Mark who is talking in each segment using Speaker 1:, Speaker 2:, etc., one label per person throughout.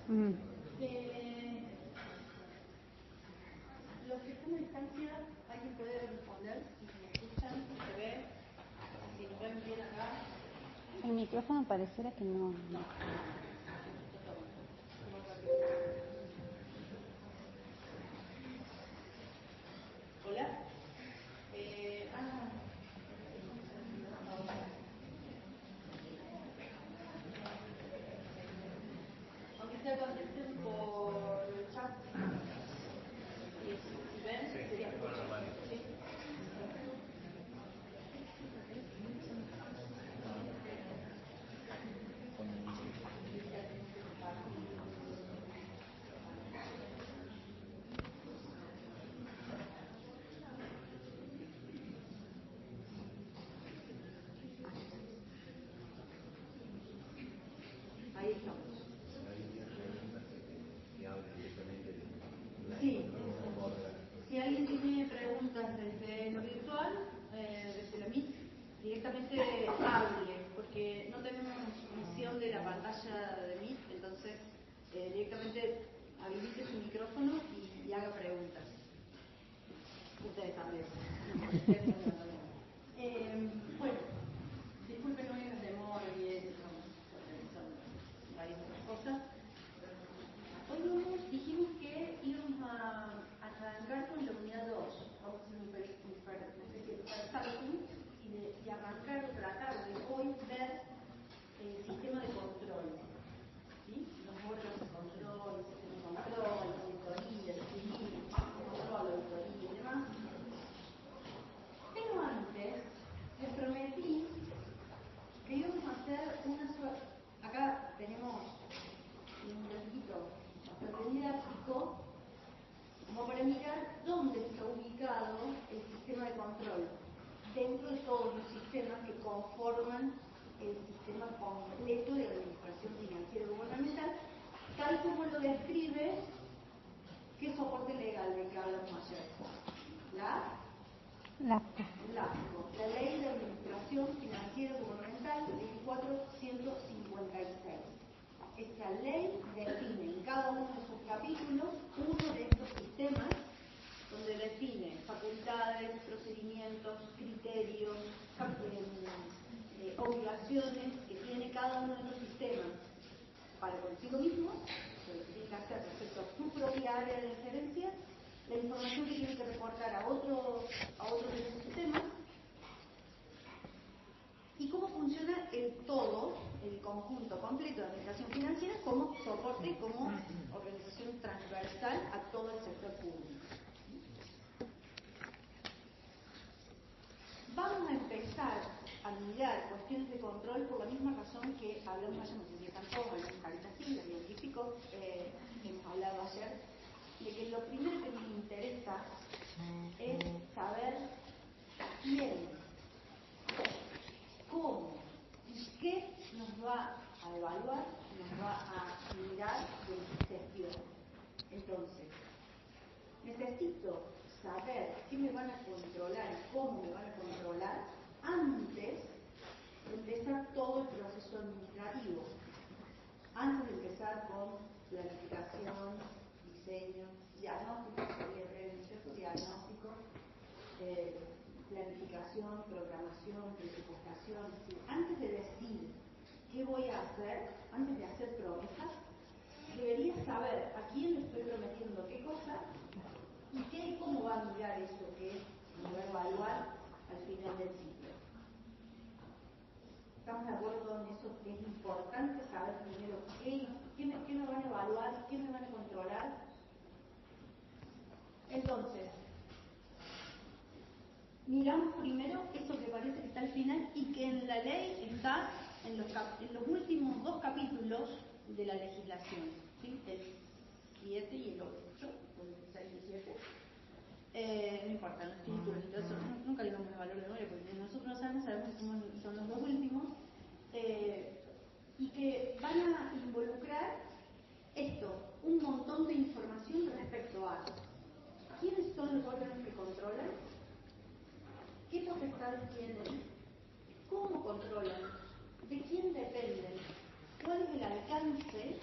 Speaker 1: Los que están a distancia, alguien puede responder si me escuchan, si se ve, si nos ven bien acá.
Speaker 2: El micrófono pareciera que no.
Speaker 1: Hola. Aunque sea contesten por el chat. Si ven, sería por el chat. ¿Sí? Ahí estamos. Sí. Si alguien tiene preguntas desde lo virtual, desde la Meet, directamente hable, porque no tenemos visión de la pantalla de Meet, entonces directamente habilite su micrófono y haga preguntas. Ustedes también. Bueno, disculpen hoy las demoras y estamos organizando varias otras cosas. Hoy lunes dijimos que íbamos a arrancar con la unidad 2. Vamos a hacer una especie de salto y arrancar o tratar de hoy ver el sistema de control. ¿Sí? Los órganos de control, el sistema de control, la auditoría, el civil, control, auditoría y demás. Pero antes les prometí que íbamos a hacer una sola. Acá tenemos un grafiquito bastante didáctico, como para mirar dónde está ubicado el sistema de control dentro de todos los sistemas que conforman el sistema completo de administración financiera gubernamental, tal como lo describe qué soporte legal del que hablamos ayer. La Ley de Administración Financiera Gubernamental 24.156. Esta ley define en cada uno de sus capítulos uno de estos sistemas, donde define facultades, procedimientos, criterios, obligaciones que tiene cada uno de los sistemas para consigo mismo, lo que tiene que hacer respecto a su propia área de injerencia, la información que tiene que reportar a otros de esos sistemas, y cómo funciona el todo, el conjunto completo de administración financiera como soporte y como organización transversal a todo el sector público. Vamos a empezar a mirar cuestiones de control por la misma razón que hablamos ayer, no sé si están todos, algunas caritas sí, las identifico, hemos hablado ayer, de que lo primero que nos interesa es saber quién, cómo y qué nos va a evaluar, nos va a mirar de gestión. Entonces, necesito saber qué me van a controlar y cómo me van a controlar antes de empezar todo el proceso administrativo, antes de empezar con planificación, diseño, diagnóstico, planificación, programación, presupuestación. Antes de decir qué voy a hacer, antes de hacer promesas, debería saber a quién le estoy prometiendo qué cosa y qué y cómo va a mirar eso que me va a evaluar al final del ciclo. ¿Estamos de acuerdo en eso? Que es importante saber primero qué me van a evaluar, qué me van a controlar. Entonces, miramos primero eso que parece que está al final y que en la ley está en los últimos dos capítulos de la legislación, ¿sí? El 7 y el 8, el 6 y el 7. No importa, los títulos y todo eso, nunca le damos el valor de memoria porque nosotros no sabemos cómo son los dos últimos, y que van a involucrar esto, un montón de información respecto a quiénes son los órganos que controlan, qué potestades tienen, cómo controlan, de quién dependen, cuál es el alcance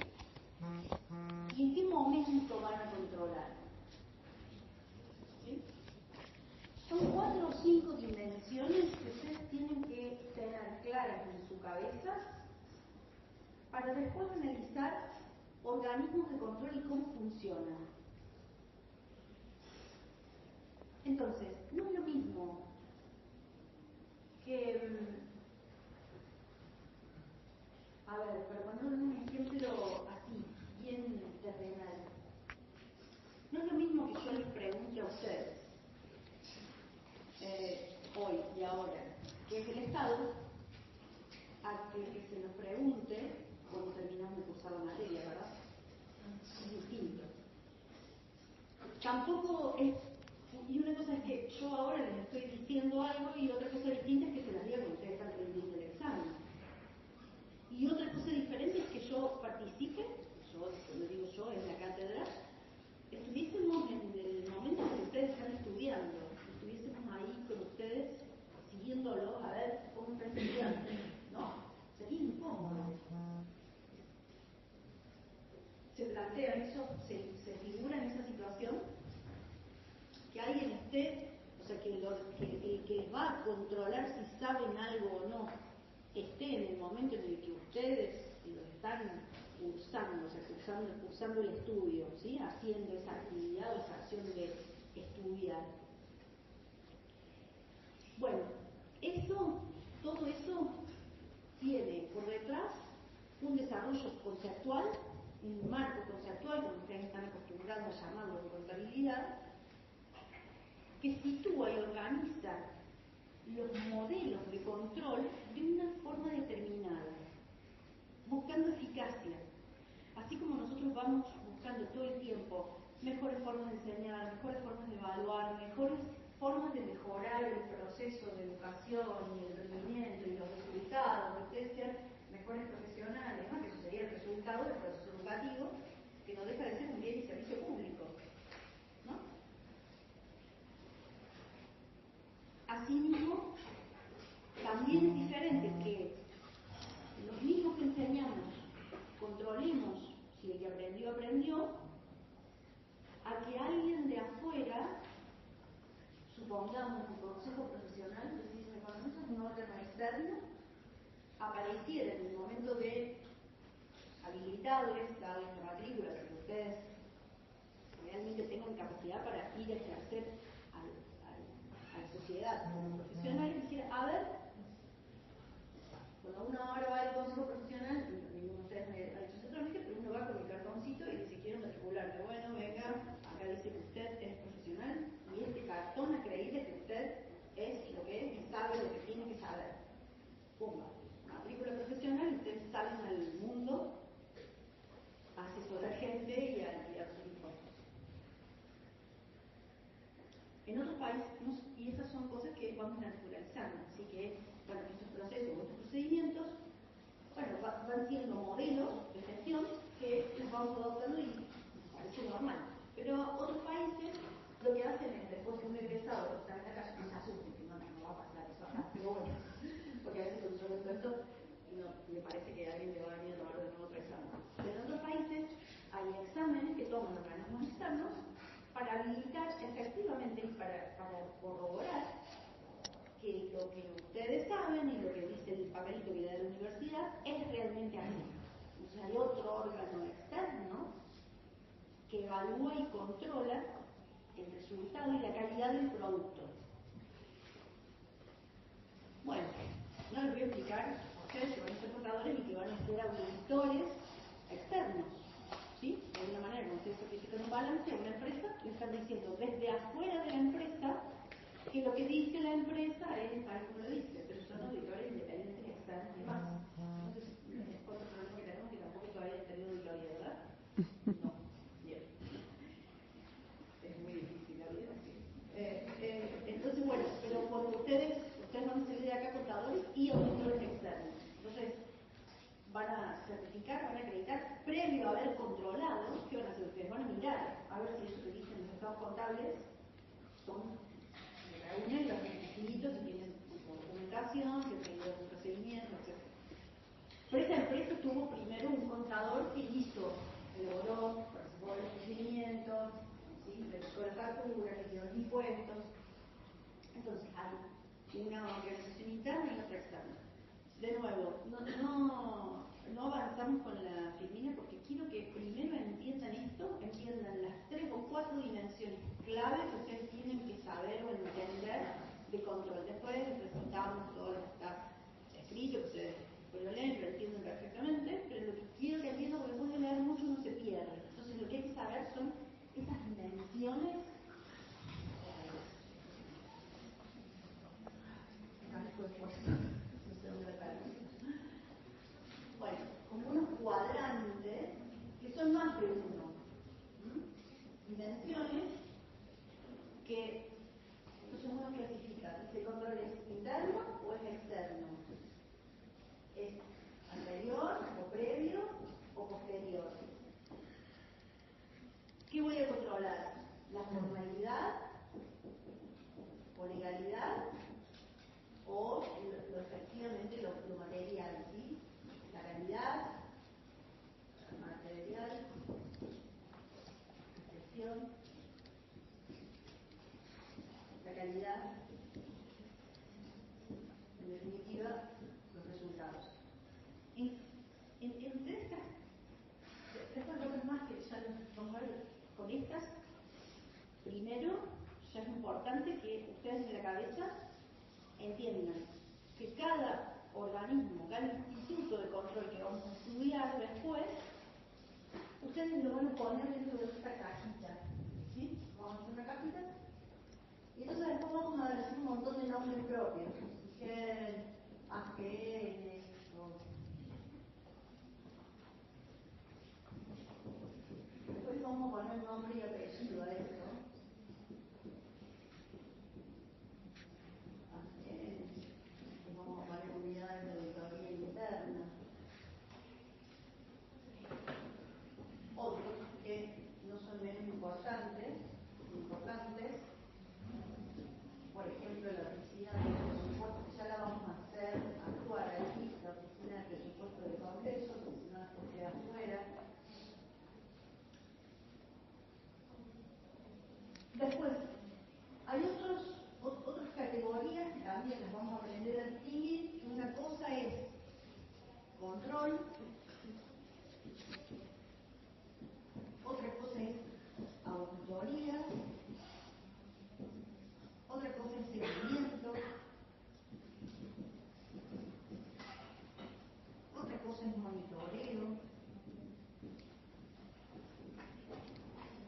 Speaker 1: cabezas para después analizar organismos de control y cómo funcionan. Entonces, no es lo mismo que, a ver, para poner un ejemplo así, bien terrenal, no es lo mismo que yo les pregunte a ustedes, hoy y ahora, qué es el Estado, a que se nos pregunte cuando terminamos de cursar la materia, ¿verdad? Es distinto. Tampoco es, y una cosa es que yo ahora les estoy diciendo algo y otra cosa distinta es que se las diga cuando ustedes están rendiendo el examen. Y otra cosa diferente es que yo participe, cuando digo yo, en la cátedra, estuviésemos en el momento en que ustedes están estudiando, estuviésemos ahí con ustedes, siguiéndolos, a ver cómo están estudiando, ¿no? Sería incómodo. ¿Se plantea eso? ¿Se figura en esa situación? Que alguien esté, o sea, que el que va a controlar si saben algo o no, esté en el momento en el que ustedes lo están cursando, o sea, cursando el estudio, ¿sí? Haciendo esa actividad o esa acción de estudiar. Bueno, todo eso tiene por detrás un desarrollo conceptual, un marco conceptual, como ustedes están acostumbrados a llamarlo de contabilidad, que sitúa y organiza los modelos de control de una forma determinada, buscando eficacia. Así como nosotros vamos buscando todo el tiempo mejores formas de enseñar, mejores formas de evaluar, mejores formas de mejorar el proceso de educación y el rendimiento y los resultados, de ustedes ser mejores profesionales, ¿no? Que eso sería el resultado del proceso educativo, que no deja de ser un bien y servicio público, ¿no? Asimismo, también es diferente que los mismos que enseñamos controlemos si el que aprendió, a que alguien de afuera, supongamos un consejo profesional, decís, un órgano externo, apareciera en el momento de habilitarles, darles la matrícula, para que ustedes realmente tengan capacidad para ir a ejercer a la sociedad como profesional, y dijera, a ver, cuando uno ahora va al consejo profesional, ninguno de ustedes me ha hecho ese trámite, pero uno va con el cartoncito y dice, quiero matricularte. Bueno, venga, acá dice que usted es profesional y este cartón acredita que usted es lo que es y sabe lo que tiene que saber. Pumba, matrícula profesional y ustedes salen al mundo a asesorar gente y a hacer impuestos. En otros países, y esas son cosas que vamos naturalizando, así que, bueno, estos procesos, estos procedimientos, bueno, van siendo modelos de gestión que los vamos adoptando y nos parece normal. Pero otros países lo que hacen es, después de un egresado que está en la calle, no se asusten, que no va a pasar eso acá, pero bueno, porque a veces cuando yo cuento esto, me parece que alguien le va a venir a tomar de nuevo otro examen. Pero en otros países hay exámenes que toman organismos externos para habilitar efectivamente y para corroborar que lo que ustedes saben y lo que dice el papelito que le da la universidad es realmente así. O sea, hay otro órgano externo que evalúa y controla el resultado y la calidad del producto. Bueno, no les voy a explicar a ustedes que van a ser contadores y que van a ser auditores externos. ¿Sí? De alguna manera, cuando ustedes certifican un balance de una empresa, le están diciendo desde afuera de la empresa que lo que dice la empresa es tal como lo dice, pero son auditores independientes externos y demás. Entonces, es otro problema que tenemos, que tampoco todavía han tenido auditoría, ¿verdad? No. Bien. Es muy difícil la vida, sí. Entonces, bueno, pero cuando ustedes van a salir de acá contadores y auditores externos. Entonces, van a certificar, van a acreditar, previo a haber controlado, ¿qué van a hacer ustedes? Van a mirar a ver si eso que dicen los estados contables son reúnen los requisitos que tienen documentación, que tienen un procedimiento, etc. Pero esa empresa tuvo primero un contador que elaboró, participó de los procedimientos, ¿sí? Revisó la factura, gestionó los impuestos. Entonces hay una organización interna y otra externa. De nuevo, algo, no avanzamos con la Firmina porque quiero que primero entiendan esto, entiendan las 3 o 4 dimensiones clave que ustedes tienen que saber o entender de control. Después les presentamos todo lo que está escrito, que ustedes lo leen, lo entienden perfectamente, pero lo que quiero que entiendan, porque después de leer mucho uno se pierde. Entonces lo que hay que saber son esas dimensiones. Bueno, como unos cuadrantes que son más de uno. Dimensiones que entonces uno clasifica si el control es interno o es externo. ¿Es anterior o previo o posterior? ¿Qué voy a controlar? ¿La formalidad o legalidad? O efectivamente lo material, ¿sí? La calidad, material, excepción, la calidad, en definitiva, los resultados. Entre estas cosas más que ya nos vamos a ver con estas, primero, ya es importante que ustedes en la cabeza entiendan que cada organismo, cada instituto de control que vamos a estudiar después, ustedes lo van a poner dentro de esta cajita. ¿Sí? Vamos a hacer una cajita. Y entonces después vamos a decir un montón de nombres propios. GEN, AGN, después vamos a poner nombre y apellido a esto. Vamos a poner unidades de auditoría interna. Otros que no son menos importantes, por ejemplo la oficina de presupuesto, que ya la vamos a hacer actuar aquí, la oficina de presupuesto del Congreso, que si no después queda afuera. Después, hay otras categorías que también las vamos a aprender a distinguir. Una cosa es control, otra cosa es auditoría, otra cosa es seguimiento, otra cosa es monitoreo.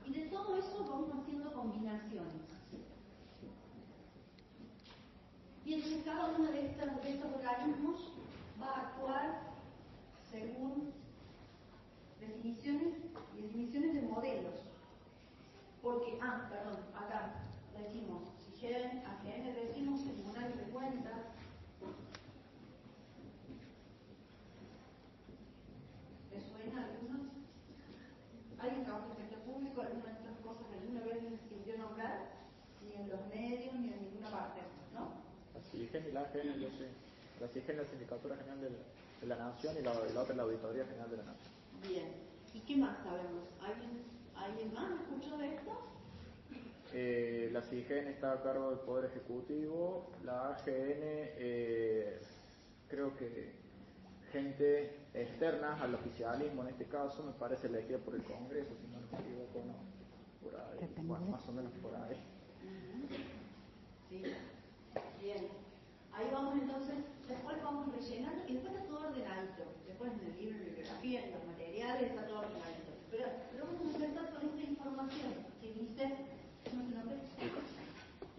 Speaker 1: Y de todo eso vamos haciendo combinaciones. Y entonces cada uno de estos organismos va a actuar según definiciones de modelos. Porque, perdón, acá decimos, si AGN decimos tribunal de cuentas, ¿les suena algunos? ¿Alguien trabaja en el sector público? ¿Alguna de estas cosas que alguna vez les sintió nombrar? Ni en los medios, ni en ninguna parte, ¿no?
Speaker 3: La SIGEN y la AGN, yo sé. La SIGEN es la Sindicatura General de la Nación y la otra es la Auditoría General de la Nación.
Speaker 1: Bien. ¿Y qué más sabemos? ¿Alguien más escuchó de esto?
Speaker 3: La SIGEN está a cargo del Poder Ejecutivo. La AGN, creo que gente externa al oficialismo, en este caso, me parece elegida por el Congreso, si no me equivoco, no, por ahí, bueno, más o menos por ahí.
Speaker 1: Sí, bien. Ahí vamos entonces, después vamos rellenando, y después está todo ordenadito. Después en el libro de bibliografía, en los materiales, está todo ordenadito. Pero vamos a empezar con esta información que dice, ¿cómo es tu nombre?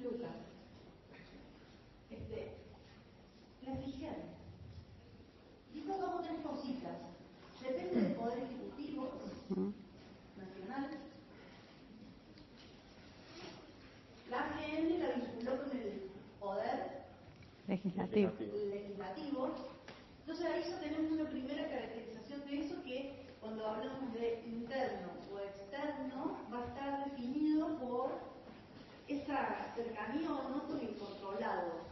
Speaker 1: Lucas. La SIGEN. Dice como 3 cositas. Depende del Poder Ejecutivo Nacional. La AGN la vinculó con el Poder Legislativo. Entonces ahí ya tenemos una primera caracterización de eso, que cuando hablamos de interno o externo va a estar definido por esa cercanía o no con el controlado.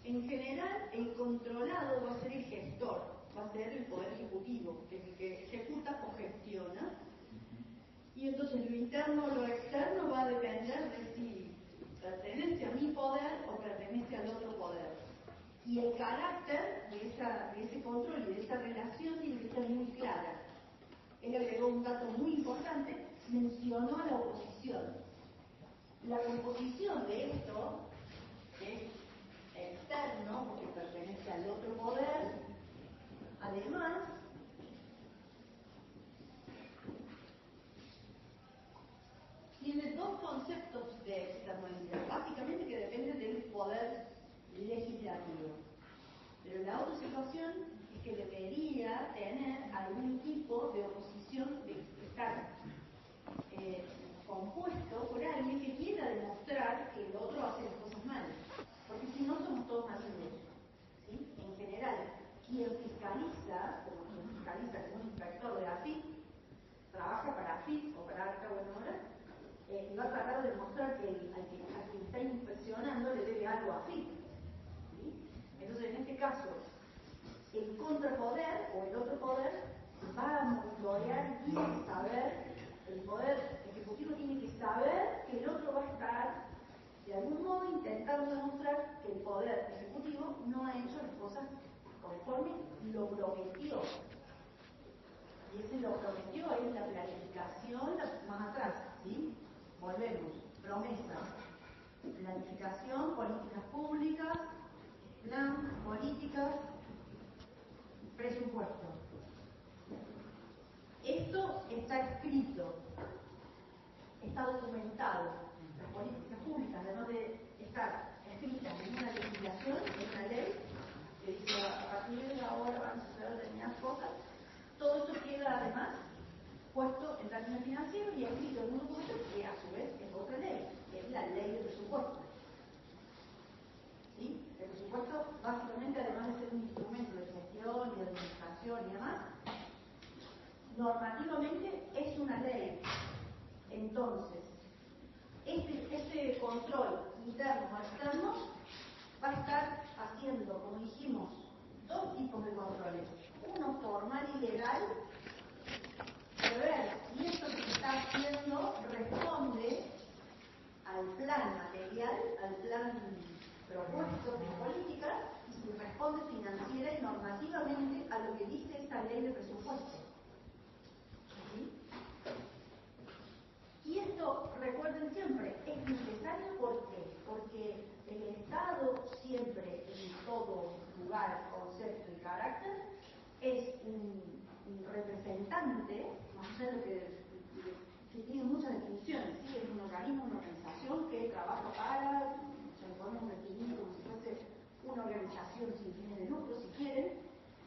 Speaker 1: En general, el controlado va a ser el gestor, va a ser el Poder Ejecutivo, que es el que ejecuta o gestiona. Y entonces lo interno o lo externo va a depender de si pertenece a mi poder o pertenece al otro poder. Y el carácter de ese control y de esa relación tiene que ser muy clara. Él agregó un dato muy importante, mencionó a la oposición. La composición de esto es externo, porque pertenece al otro poder. Además, tiene dos conceptos de externalidad, básicamente que dependen del poder legislativo. Pero la otra situación es que debería tener algún tipo de oposición externa, compuesto por alguien que quiera demostrar que el otro hace las cosas mal. Porque si no, somos todos haciendo eso. ¿Sí? En general, quien fiscaliza, como un inspector de AFIP, trabaja para AFIP o para Arca Buenora, y va a tratar de demostrar que a quien está inspeccionando le debe algo a AFIP. ¿Sí? Entonces, en este caso, el contrapoder o el otro poder va a monitorear y tiene que saber, el poder ejecutivo tiene que saber que el otro va a estar de algún modo intentando demostrar que el poder ejecutivo no ha hecho las cosas conforme lo prometió. Y ese lo prometió es la planificación más atrás, ¿sí? Volvemos, promesa, planificación, políticas públicas, plan, políticas, presupuesto. Esto está escrito, está documentado. Las políticas públicas, además de estar escritas en una legislación, en una ley, que dice a partir de ahora van a suceder determinadas cosas, todo eso queda además puesto en términos financieros y escrito en un documento que a su vez es otra ley, que es la ley de presupuesto. ¿Sí? El presupuesto, básicamente, además de ser un instrumento de gestión y de administración y demás, normativamente es una ley. Entonces, este control interno o externo va a estar haciendo, como dijimos, dos tipos de controles. Uno formal y legal, de ver si esto que se está haciendo responde al plan material, al plan propuesto de política, y si responde financiera y normativamente a lo que dice esta ley de presupuesto. ¿Sí? Y esto, recuerden siempre, es necesario. ¿Por qué? Porque el Estado siempre, en todo lugar, concepto y carácter, es un representante, no sé lo que tiene muchas definiciones, ¿sí? Es un organismo, una organización que trabaja para, lo podemos definir como si fuese una organización sin fines de lucro, si quieren,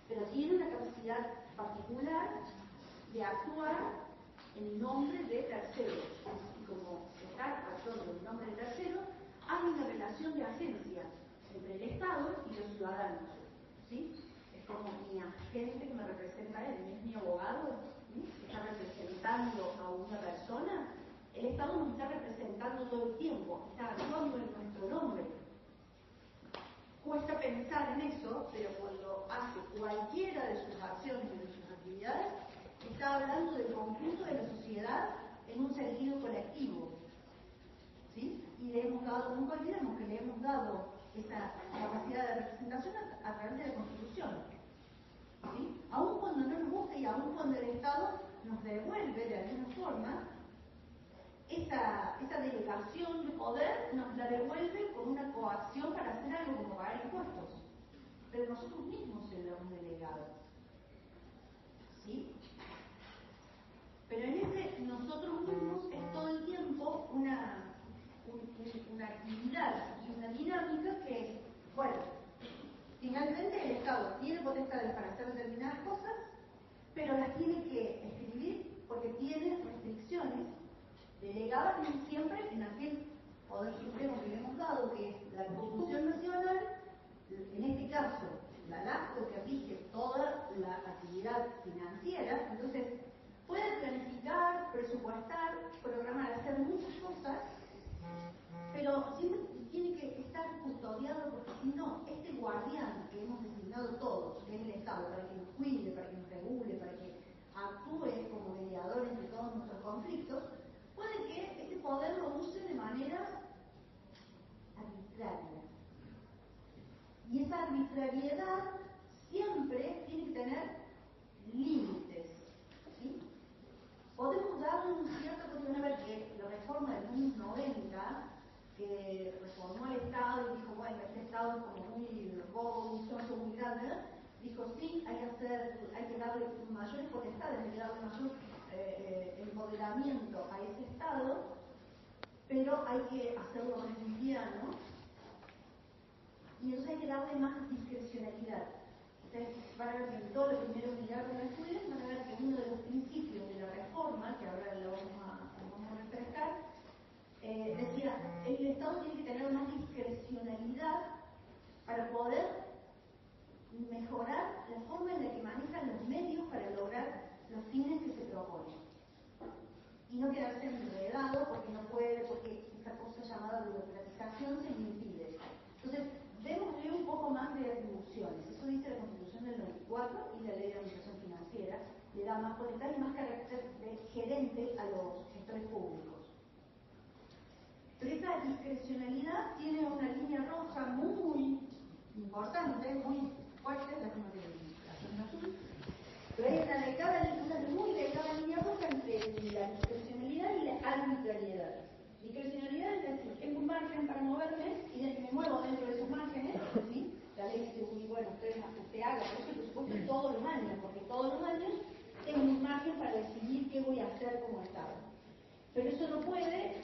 Speaker 1: pero tiene una capacidad particular de actuar en nombre de terceros. Y como está actuando en nombre de terceros, hay una relación de agencia entre el Estado y los ciudadanos. ¿Sí? Es como mi agente que me representa a él, es mi abogado, ¿sí? Está representando a una persona. El Estado nos está representando todo el tiempo, está actuando en nuestro nombre. Cuesta pensar en eso, pero cuando hace cualquiera de sus acciones y de sus actividades, está hablando del conjunto de la sociedad en un sentido colectivo. ¿Sí? Y le hemos dado, nunca olvidemos que le hemos dado esa capacidad de representación a través de la Constitución. ¿Sí? Aun cuando no nos guste y aun cuando el Estado nos devuelve de alguna forma, esa delegación de poder nos la devuelve con una coacción para hacer algo como pagar impuestos. Pero nosotros mismos se lo hemos delegado. ¿Sí? Pero en nosotros mismos es todo el tiempo una actividad y una dinámica que es, bueno, finalmente el Estado tiene potestades para hacer determinadas cosas, pero las tiene que escribir porque tiene restricciones delegadas siempre en aquel poder supremo que le hemos dado, que es la Constitución Nacional, en este caso, la LACTO, que rige toda la actividad financiera. Entonces, puede planificar, presupuestar, programar, hacer muchas cosas, pero siempre tiene que estar custodiado, porque si no, este guardián que hemos designado todos, que es el Estado, para que nos cuide, para que nos regule, para que actúe como mediador entre todos nuestros conflictos, puede que ese poder lo use de manera arbitraria. Y Y esa arbitrariedad siempre tiene que tener límites, ¿sí? Podemos darle un cierto cuestión a ver que la reforma de los años 90, que reformó el Estado y dijo, bueno, este Estado es como muy bobo, un trozo muy grande, dijo, sí, hay que darle mayores potestades, hay que darle mayor empoderamiento a ese Estado, pero hay que hacerlo más liviano, y entonces hay que darle más discrecionalidad. Ustedes van a ver que en todos los primeros milagros de estudios van a ver que uno de los principios de la reforma, que ahora lo vamos a refrescar, decía, el Estado tiene que tener más discrecionalidad para poder mejorar la forma en la que manejan los medios para lograr los fines que se proponen. Y no quedarse enredado porque no puede, porque esta cosa llamada burocratización se le impide. Entonces, démosle un poco más de atribuciones. Eso dice la Constitución del 94 y la Ley de Administración Financiera. Le da más potestad y más carácter de gerente a los gestores públicos. Pero esa discrecionalidad tiene una línea roja muy importante, muy fuerte, la que no tiene azul. Pero hay una muy delgada línea roja entre la discrecionalidad y la arbitrariedad. Discrecionalidad es decir, tengo un margen para moverme y desde que me muevo dentro de esos márgenes, ¿sí? La ley dice, bueno, usted haga, por eso presupuesto todos los años, porque todos los años tengo un margen para decidir qué voy a hacer como Estado. Pero eso no puede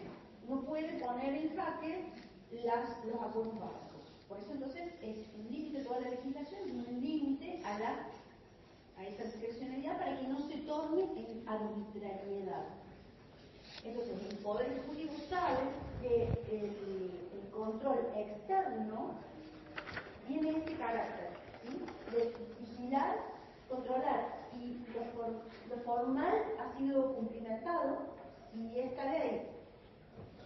Speaker 1: poner en jaque los acuerdos básicos. Por eso entonces es un límite toda la legislación y un límite a esa discrecionalidad para que no se torne en arbitrariedad. Entonces, el Poder Ejecutivo sabe que el control externo tiene este carácter, ¿sí? De vigilar, controlar, y lo formal ha sido cumplimentado, y esta ley,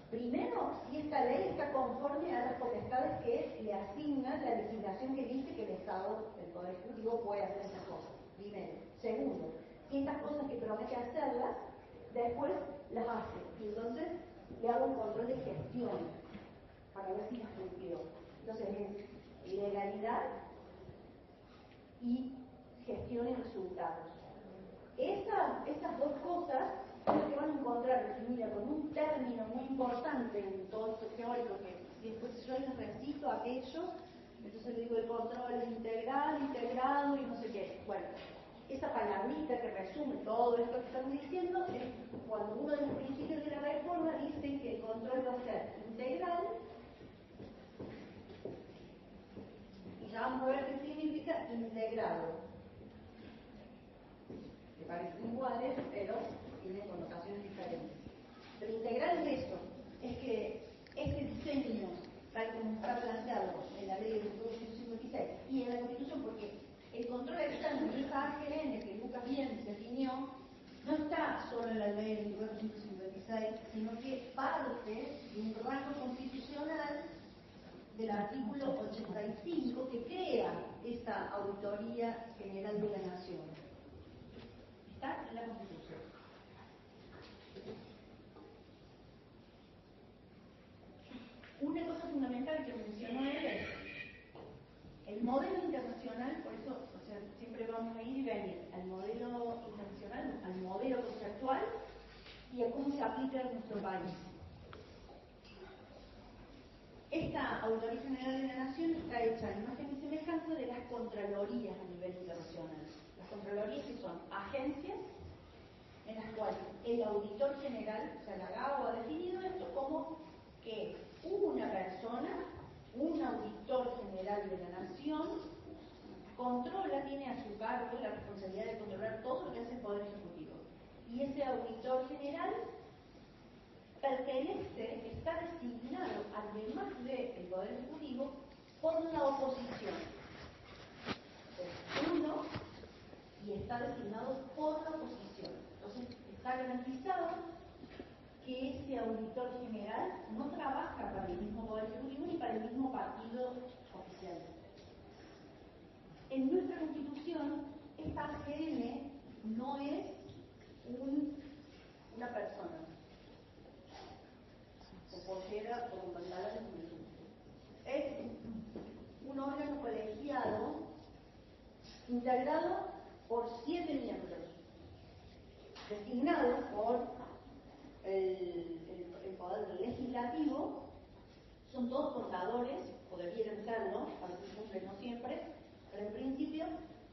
Speaker 1: primero, si esta ley está conforme a las potestades que le asigna la legislación que dice que el Estado, el Poder Ejecutivo, puede hacer esas cosas. Primero. Segundo, si estas cosas que promete hacerlas, después las hace. Y entonces le hago un control de gestión para ver si las cumplió. Entonces es legalidad y gestión y resultados. Esas dos cosas son las que van a encontrar definidas con un término muy importante en todo esto teórico, que después yo les recito aquello, entonces le digo el control es integral, integrado y no sé qué. Bueno, esa palabrita que resume todo esto que estamos diciendo es cuando uno de los principios de la reforma dice que el control va a ser integral, y ya vamos a ver qué significa integrado. Que parecen iguales, pero tienen connotaciones diferentes. Pero integral es eso, es que este diseño, tal como está planteado en la ley de 156 y en la Constitución, porque el control externo de esa AGN que Lucas bien definió, no está solo en la ley de 156, sino que parte de un rango constitucional del artículo 85 que crea esta Auditoría General de la Nación. Está en la Constitución. Una cosa fundamental que mencionó él es el modelo internacional, por eso, o sea, siempre vamos a ir y venir al modelo internacional, al modelo conceptual y a cómo se aplica en nuestro país. Esta Auditoría General de la Nación está hecha en imagen y semejanza de las contralorías a nivel internacional. Las contralorías que son agencias en las cuales el auditor general, o sea, la GAO ha definido esto como que una persona, un auditor general de la nación, controla, tiene a su cargo la responsabilidad de controlar todo lo que hace el Poder Ejecutivo. Y ese auditor general pertenece, está designado, además del Poder Ejecutivo, por la oposición. Es uno y está designado por la oposición. Entonces, está garantizado que ese auditor general no trabaja para el mismo Poder Ejecutivo ni para el mismo partido oficial. En nuestra Constitución, esta AGN no es una persona, o pollera, o con palabras de es un órgano colegiado integrado por 7 miembros, designados por el Poder Legislativo. Son todos contadores, o debieran serlo, a veces cumplen, no siempre, pero en principio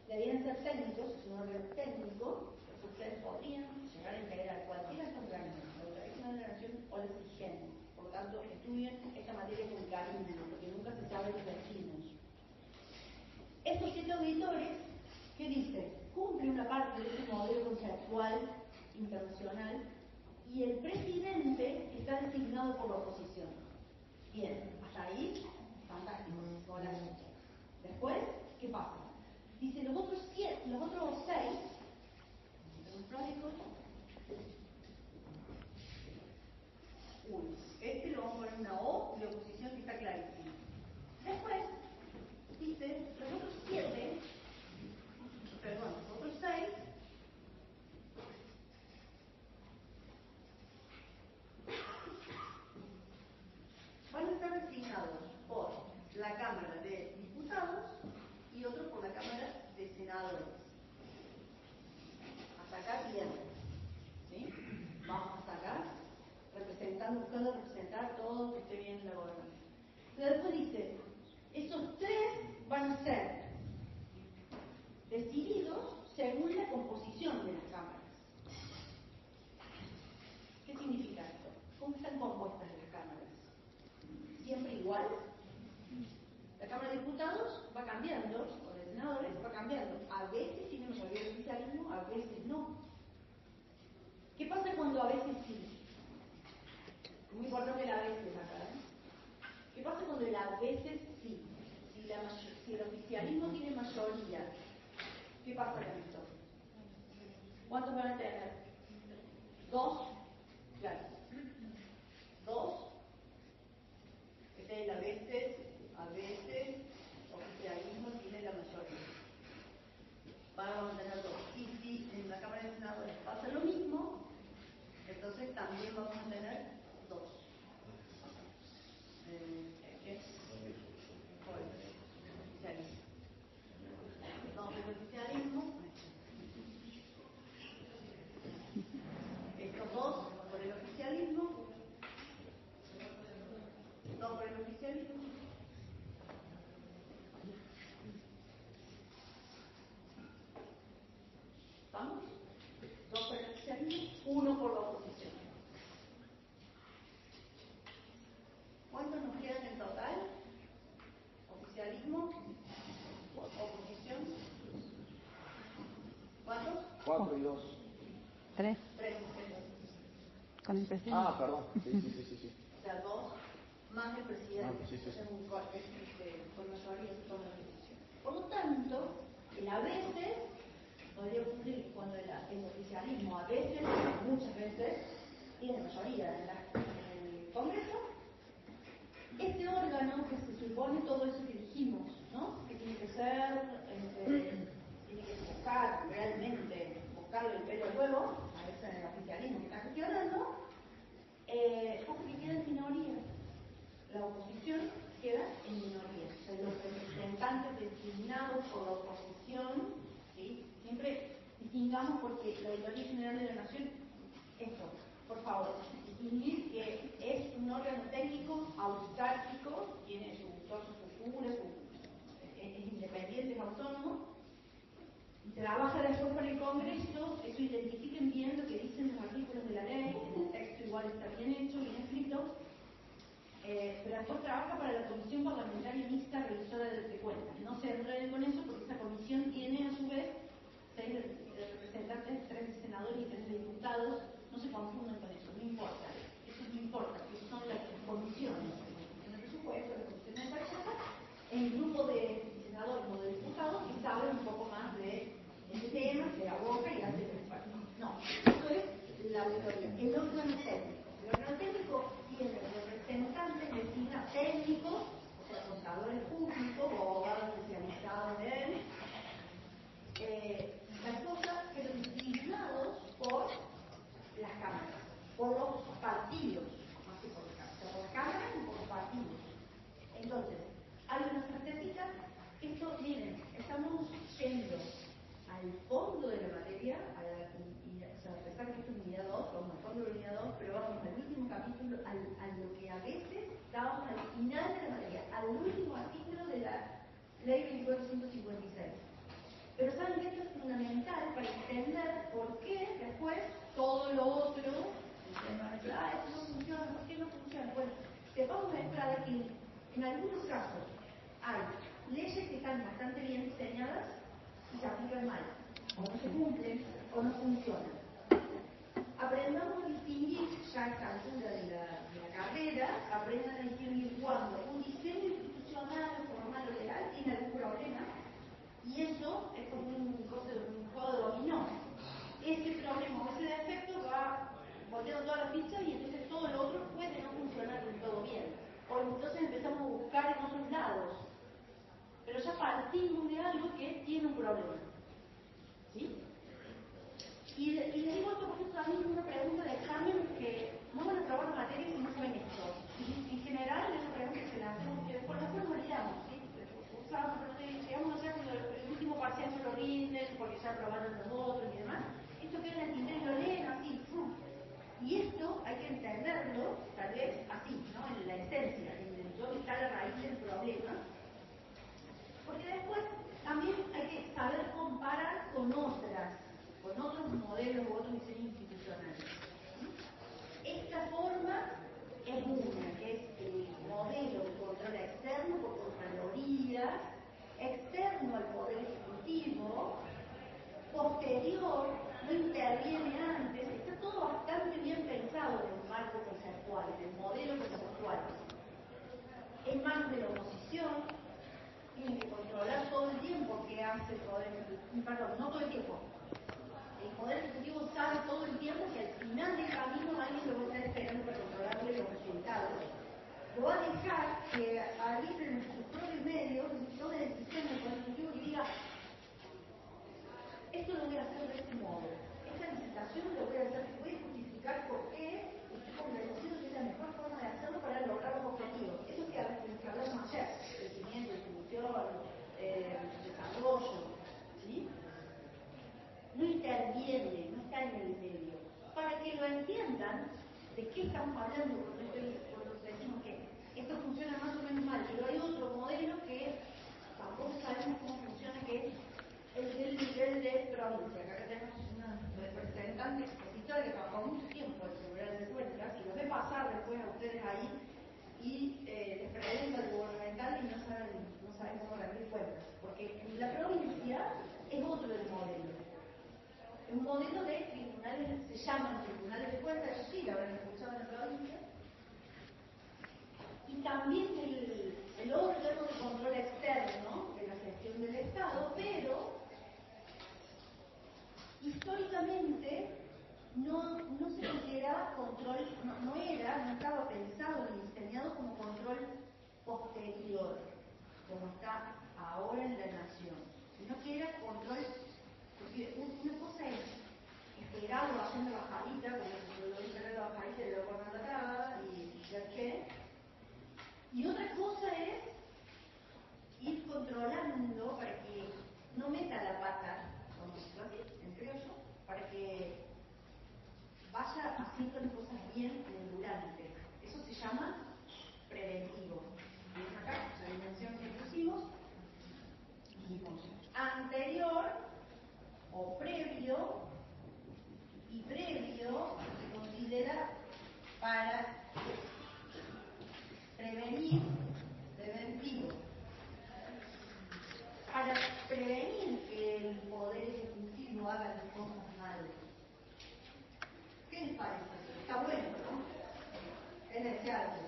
Speaker 1: debieran ser técnicos, es un órgano técnico, que ustedes podrían llegar a integrar cualquiera de estos organismos, la Autoridad de la Nación o la SIGEN. Por lo tanto, estudien esta materia con cariño, porque nunca se sabe los destinos. Estos 7 auditores, ¿qué dicen? Cumple una parte de ese modelo conceptual internacional y el presidente está designado por la oposición. Bien, hasta ahí, fantástico, golazo. Después, ¿qué pasa? Dice, los otros 6, este lo vamos a poner una O de oposición que está clarísima. Después, dice, los otros 6 van a estar designados por la Cámara de Diputados y otro por la Cámara de Senadores. Hasta acá bien, ¿sí? Vamos hasta acá, buscando representar todo que esté bien en la gobernanza. Pero después dice, esos 3 van a ser decididos según la composición de las cámaras. ¿Qué significa esto? ¿Cómo están compuestas las cámaras? ¿Siempre igual? La Cámara de Diputados va cambiando, o de senadores va cambiando. A veces tiene mayoría de oficialismo, a veces no. ¿Qué pasa cuando a veces sí? Muy importante el a veces acá, ¿eh? ¿Qué pasa cuando el a veces sí? Si el oficialismo tiene mayoría, ¿qué pasa con esto? ¿Cuántos van a tener? 2, claro. 2, este es el a veces, oficialismo tiene la mayoría. Vamos a tener 2. Y si en la Cámara de Senadores pasa lo mismo, entonces también vamos a tener 2. Oficialismo. Estos 2 por el oficialismo. 2 por el oficialismo. ¿Vamos? 2 por el oficialismo, 1 por la oposición. ¿Cuántos nos quedan en total? Oficialismo, oposición. ¿Cuántos?
Speaker 3: 4 y 2.
Speaker 2: 3.
Speaker 1: 3.
Speaker 2: Con el presidente.
Speaker 3: Ah, perdón. Sí.
Speaker 1: O sea, 2 más el presidente.
Speaker 3: Sí.
Speaker 1: Es un corte, por mayoría se toma la decisión. Por lo tanto, el a veces podría ocurrir cuando el oficialismo a veces, muchas veces, tiene mayoría en el Congreso. Este órgano que se supone todo eso que dijimos, ¿no? Que tiene que ser, tiene que buscar realmente, buscarle el pelo al huevo, a ese oficialismo que está gestionando, pasa que queda en minoría. La oposición queda en minoría. O sea, los representantes designados por la oposición, ¿sí? Siempre distingamos porque la Auditoría General de la Nación, esto, por favor, distinguir que es un órgano técnico autárquico, tiene todas sus estructuras, es independiente, es autónomo, y trabaja después para el Congreso. Eso identifiquen bien lo que dicen los artículos de la ley, en el texto igual está bien hecho, bien escrito, pero después trabaja para la Comisión Parlamentaria Mixta Revisora de Cuentas. No se enreden con eso porque esa comisión tiene a su vez 6 representantes, 3 senadores y 3 diputados. No se confundan con eso, no importa. Eso no importa, que son las comisiones. La comisión de presupuesto, la comisión de tal cosa, el grupo de senadores o de diputados que saben un poco más de ese tema, se aboca y hace el experto. No, eso es la auditoría. El órgano técnico. El órgano técnico tiene representantes, designa técnicos, o sea, contadores públicos o abogados especializados en él, las cosas, pero designados por las cámaras, por los partidos, más que por las cámaras y por los partidos. Entonces, hay una frasecita, esto, miren, estamos yendo al fondo de la materia, o sea, a pesar que esto es unidad 2, vamos al fondo de la unidad 2, pero vamos al último capítulo, a lo que a veces estábamos al final de la materia, al último artículo de la Ley 2456. Pero saben que esto es fundamental para entender por qué después todo lo otro, ustedes van a decir, esto no funciona, ¿por qué no funciona? Bueno, sepamos de entrada que en algunos casos hay leyes que están bastante bien diseñadas y se aplican mal, o no se cumplen, o no funcionan. Aprendamos a distinguir, ya a esta altura de la carrera, aprendan a distinguir cuando un diseño institucional, formal o legal tiene algún problema, y eso es como un juego de dominó. Ese problema o ese defecto va volteando todas las fichas y entonces todo lo otro puede no funcionar del todo bien. O entonces empezamos a buscar en otros lados. Pero ya partimos de algo que tiene un problema. ¿Sí? Y les digo esto porque esto también es una pregunta de examen que no van a probar la materia si no saben esto. Y en general es una pregunta que se la hacemos, que después nos olvidamos, ¿sí? Usamos, digamos, no sé, el último parcial no lo rinden porque ya aprobaron los otros y demás. Esto queda en el tintero y lo leen así. Y esto hay que entenderlo, tal vez así, ¿no? En la esencia, en dónde está la raíz del problema. Porque después también hay que saber comparar con otros modelos u otros diseños institucionales. Esta forma es una, que es el modelo de control externo por Contraloría, externo al Poder Ejecutivo, posterior, no interviene antes, está todo bastante bien pensado en el marco conceptual, en el modelo conceptual. En manos de la oposición, tienen que controlar todo el tiempo que hace el Poder Ejecutivo, perdón, no todo el tiempo. El Poder Ejecutivo sabe todo el tiempo que al final del camino alguien lo va a estar esperando para controlarle los resultados. Lo va a dejar que arbitren en sus propios medios, tome decisiones del Poder Ejecutivo y diga, esto lo voy a hacer de este modo, esta licitación lo voy a hacer, voy a justificar por qué estoy convencido que es la mejor forma de hacerlo para lograr los objetivos. Eso es que hablamos ayer, crecimiento, distribución, desarrollo, ¿sí? No interviene, no está en el medio. Para que lo entiendan, ¿de qué estamos hablando? Cuando decimos que esto funciona más o menos mal, pero hay otro modelo que tampoco sabemos cómo funciona, que es el nivel de provincia. Acá tenemos una representante expositora que trabajó mucho tiempo en seguridad de cuentas y los ve pasar después a ustedes ahí y les pregunta al gubernamental y no saben cómo rendir cuentas. Porque la provincia es otro del modelo. Un modelo de tribunales, se llaman tribunales de cuentas, eso sí, lo habrán escuchado en la provincia. Y también el órgano de control externo de la gestión del Estado, pero históricamente no se consideraba control, no estaba pensado ni diseñado como control posterior, como está ahora en la nación, sino que era control, porque una cosa es esperarlo haciendo bajadita, como lo dice la bajadita y luego cuando acaba y ya qué, y otra cosa es ir controlando para que no meta la pata, vamos a decirlo así, en criollo, para que vaya haciendo las cosas bien en el durante. Eso se llama preventivo. ¿Ven acá? La dimensión que pusimos. Anterior o previo, y previo se considera para prevenir, preventivo. Para prevenir que el Poder Ejecutivo haga las cosas mal. ¿Qué les parece? Está bueno, ¿no? Es deseable.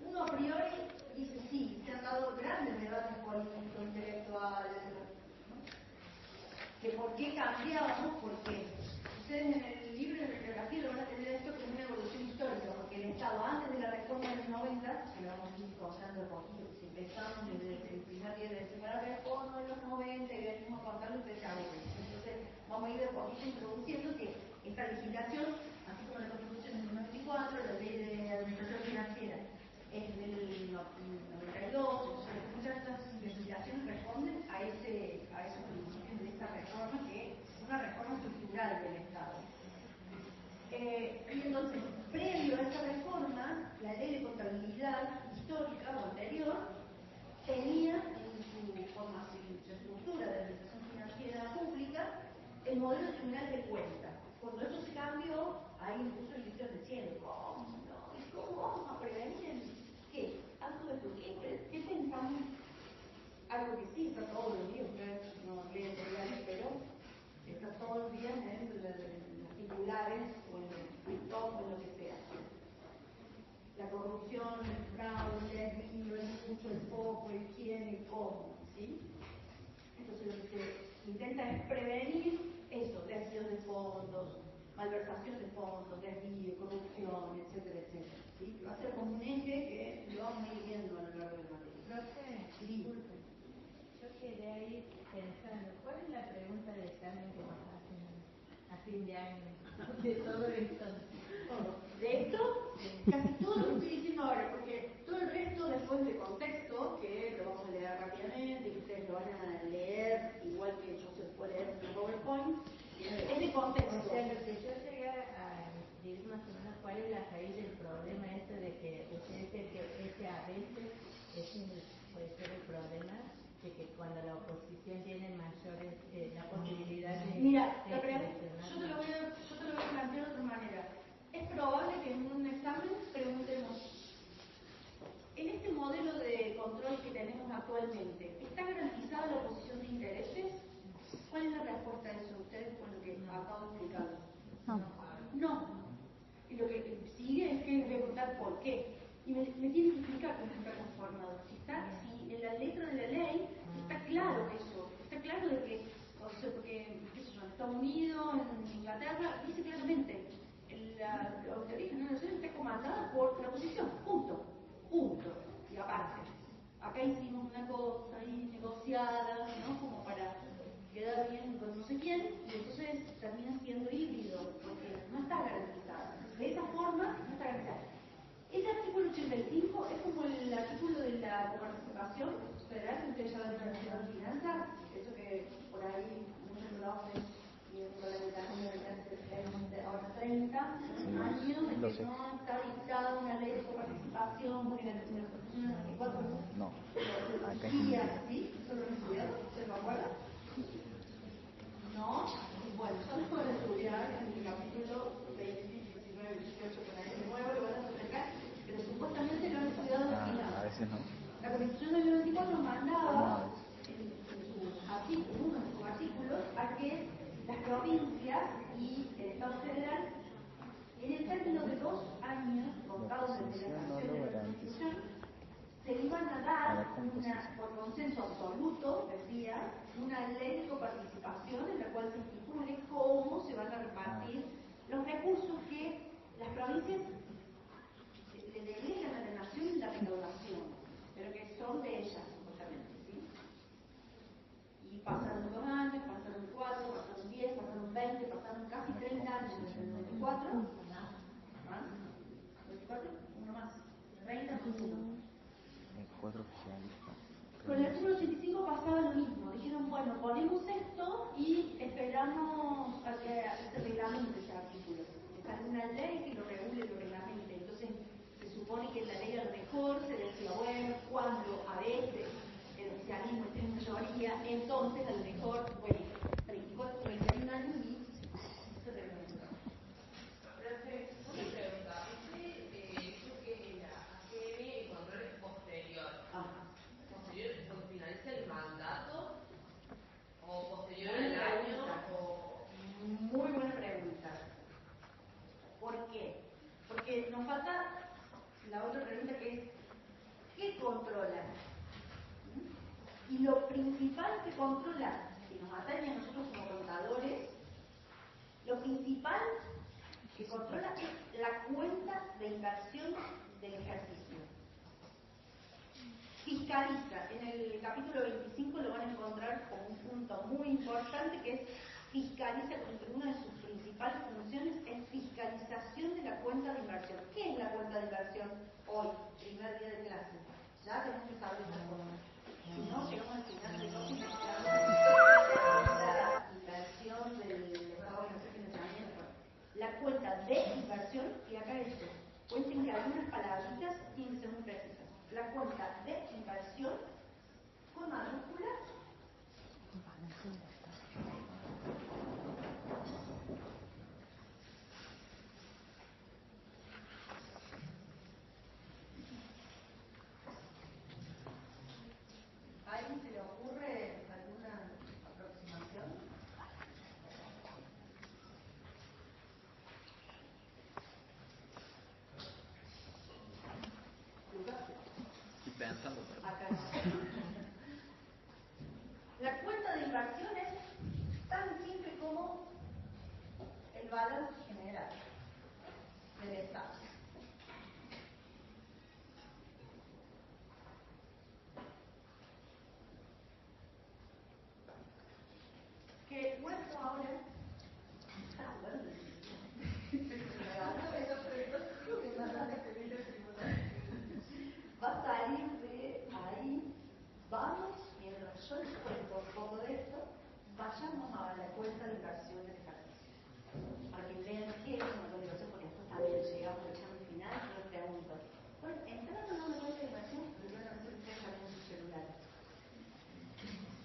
Speaker 1: Uno a priori dice sí, se han dado grandes debates políticos, intelectuales, ¿no? Que por qué cambiábamos, porque ustedes en el libro de bibliografía lo van a tener esto como una evolución histórica, porque el Estado antes de la reforma de los 90, que lo vamos a ir contando de poquito, si empezamos desde el primer día de la reforma de los 90 y venimos contando, ustedes saben. Entonces vamos a ir de poquito introduciendo que esta legislación, así como la Constitución del 94, la Ley de Administración Financiera es del 92, entonces muchas de estas legislaciones responden a esa Y entonces, previo a esta reforma, la ley de contabilidad histórica o anterior tenía en su formación, en su estructura de administración financiera pública, el modelo tribunal de cuentas. Cuando eso se cambió, ahí incluso el liceo diciendo, ¿cómo no? ¿Y cómo vamos a prevenir? ¿Qué? ¿Qué pensamos? Algo que sí está todos los días, ustedes no leen todavía, pero está todos los días en los titulares o en el TikTok o en lo que sea. La corrupción, el fraude, el mucho, el poco, el quién, el cómo, ¿sí? Entonces lo que se intenta es prevenir eso, desvíos de fondos, malversación de fondos, desvío, corrupción, etcétera, etcétera, ¿sí? Va a ser como un eje que lo vamos a ir viendo a lo largo del material.
Speaker 4: Profe, disculpe, yo quedé ahí pensando, ¿cuál es la pregunta de examen que nos hacen a fin de año de todo esto?
Speaker 1: De esto, casi todo lo que estoy diciendo ahora, porque todo el resto después de contexto, que lo vamos a leer rápidamente, que ustedes lo van a leer igual que yo se puede leer en el PowerPoint, es de contexto.
Speaker 4: O sea, lo que yo llegué a escribir más o menos, ¿cuál es la raíz del problema este de que usted dice que ese a veces puede ser el problema de que cuando la oposición tiene mayores la posibilidad de...
Speaker 1: Mira, yo te lo voy a plantear de otra manera. Es probable que en un examen preguntemos, en este modelo de control que tenemos actualmente, ¿está garantizada la oposición de intereses? ¿Cuál es la respuesta a eso ustedes con lo que acabo de explicar? No. Y lo que sigue es que les voy a contar por qué. Y me tienen que explicar cómo está conformado. Si en la letra de la ley está claro eso, está claro de que, o sea, porque, qué sé yo, en Estados Unidos, en Inglaterra, dice claramente, la Auditoría General Nacional está comandada por la oposición, punto. Y aparte, acá hicimos una cosa ahí negociada, ¿no? Como para quedar bien con no sé quién, y entonces termina siendo híbrido, porque no está garantizada. De esa forma, no está garantizada. Ese artículo 85 es como el artículo de la coparticipación federal que ustedes ya ven en finanzas, eso que por ahí muchos lo hacen y con la votación de ahora 30 años de que no está dictada una ley de coparticipación porque en la Constitución del 94
Speaker 3: no,
Speaker 1: decía así, eso lo han estudiado, ¿se lo acuerdan? No, bueno, solo pueden estudiar en el capítulo 20, 19, 18 con la nuevo lo van a reflejar, pero supuestamente lo han estudiado al final.
Speaker 3: A veces no.
Speaker 1: La Constitución del 94 mandaba en sus artículos, uno de sus artículos, a que las provincias y el Estado federal, en el término de 2 años, contados desde la sanción de la Constitución, se iban a dar por consenso absoluto, decía, una ley de coparticipación en la cual se estipule cómo se van a repartir los recursos que las provincias le delegan a la nación la recaudación, pero que son de ellas, supuestamente, ¿sí? Y pasaron 2 años, pasaron 4, pasaron 10, pasaron 20, pasaron casi 30 años desde el 94, ¿más? ¿24? Uno más, 30 más uno. Con el artículo 85 pasaba lo mismo. Dijeron, bueno, ponemos esto y esperamos a que se reglamente ese artículo. Que salga una ley que lo regule, lo reglamente. Entonces, se supone que en la ley a lo mejor se decía, bueno, cuando a veces el oficialismo esté en mayoría, entonces a lo mejor, bueno, 34, 31 años y se reglamenta.
Speaker 5: Profe, una pregunta. Usted dijo que la AGN el control es posterior. ¿Posterior cuando finaliza el mandato? ¿O posterior al año?
Speaker 1: Muy buena pregunta. ¿Por qué? Porque nos falta la otra pregunta que es, ¿qué controla? Y lo principal que controla, si nos atañe a nosotros como contadores, lo principal que controla es la cuenta de inversión del ejercicio. Fiscaliza, en el capítulo 25 lo van a encontrar como un punto muy importante que es fiscaliza, porque una de sus principales funciones es fiscalización de la cuenta de inversión. ¿Qué es la cuenta de inversión hoy, primer día de clase? Ya tenemos que saber esta cosa. Si no, llegamos al final de los la inversión del Estado de Financiamiento. La cuenta de inversión, y acá esto, cuenten que algunas palabritas tienen que ser muy precisas. La cuenta de inversión con mayúsculas ¿a alguien se le ocurre alguna aproximación?
Speaker 3: Estoy pensando.
Speaker 1: Acá. La cuenta de inversión es tan simple como el balance general del Estado. Que muestro ahora. Va a salir de ahí. Vamos, mientras yo les cuento un poco de esto, vayamos a la cuenta de inversión del ejercicio. Para que vean qué es una cuenta de inversión, porque después también llegamos al examen final y nos pregunto. Bueno, entraron a una cuenta de inversión, pero yo no sé si ustedes saben en sus celulares.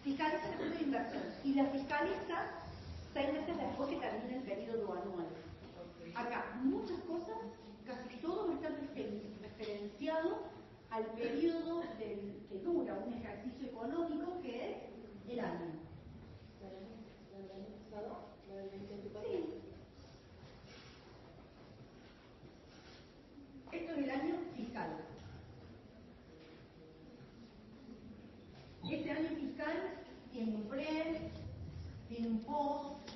Speaker 1: Fiscaliza la cuenta de inversión y la fiscaliza 6 meses después que termine el periodo anual. Acá, muchas cosas, casi todo va a estar referenciado al periodo que dura un ejercicio económico que es el año. Sí. Esto es el año fiscal. Este año fiscal tiene un pre, tiene un post,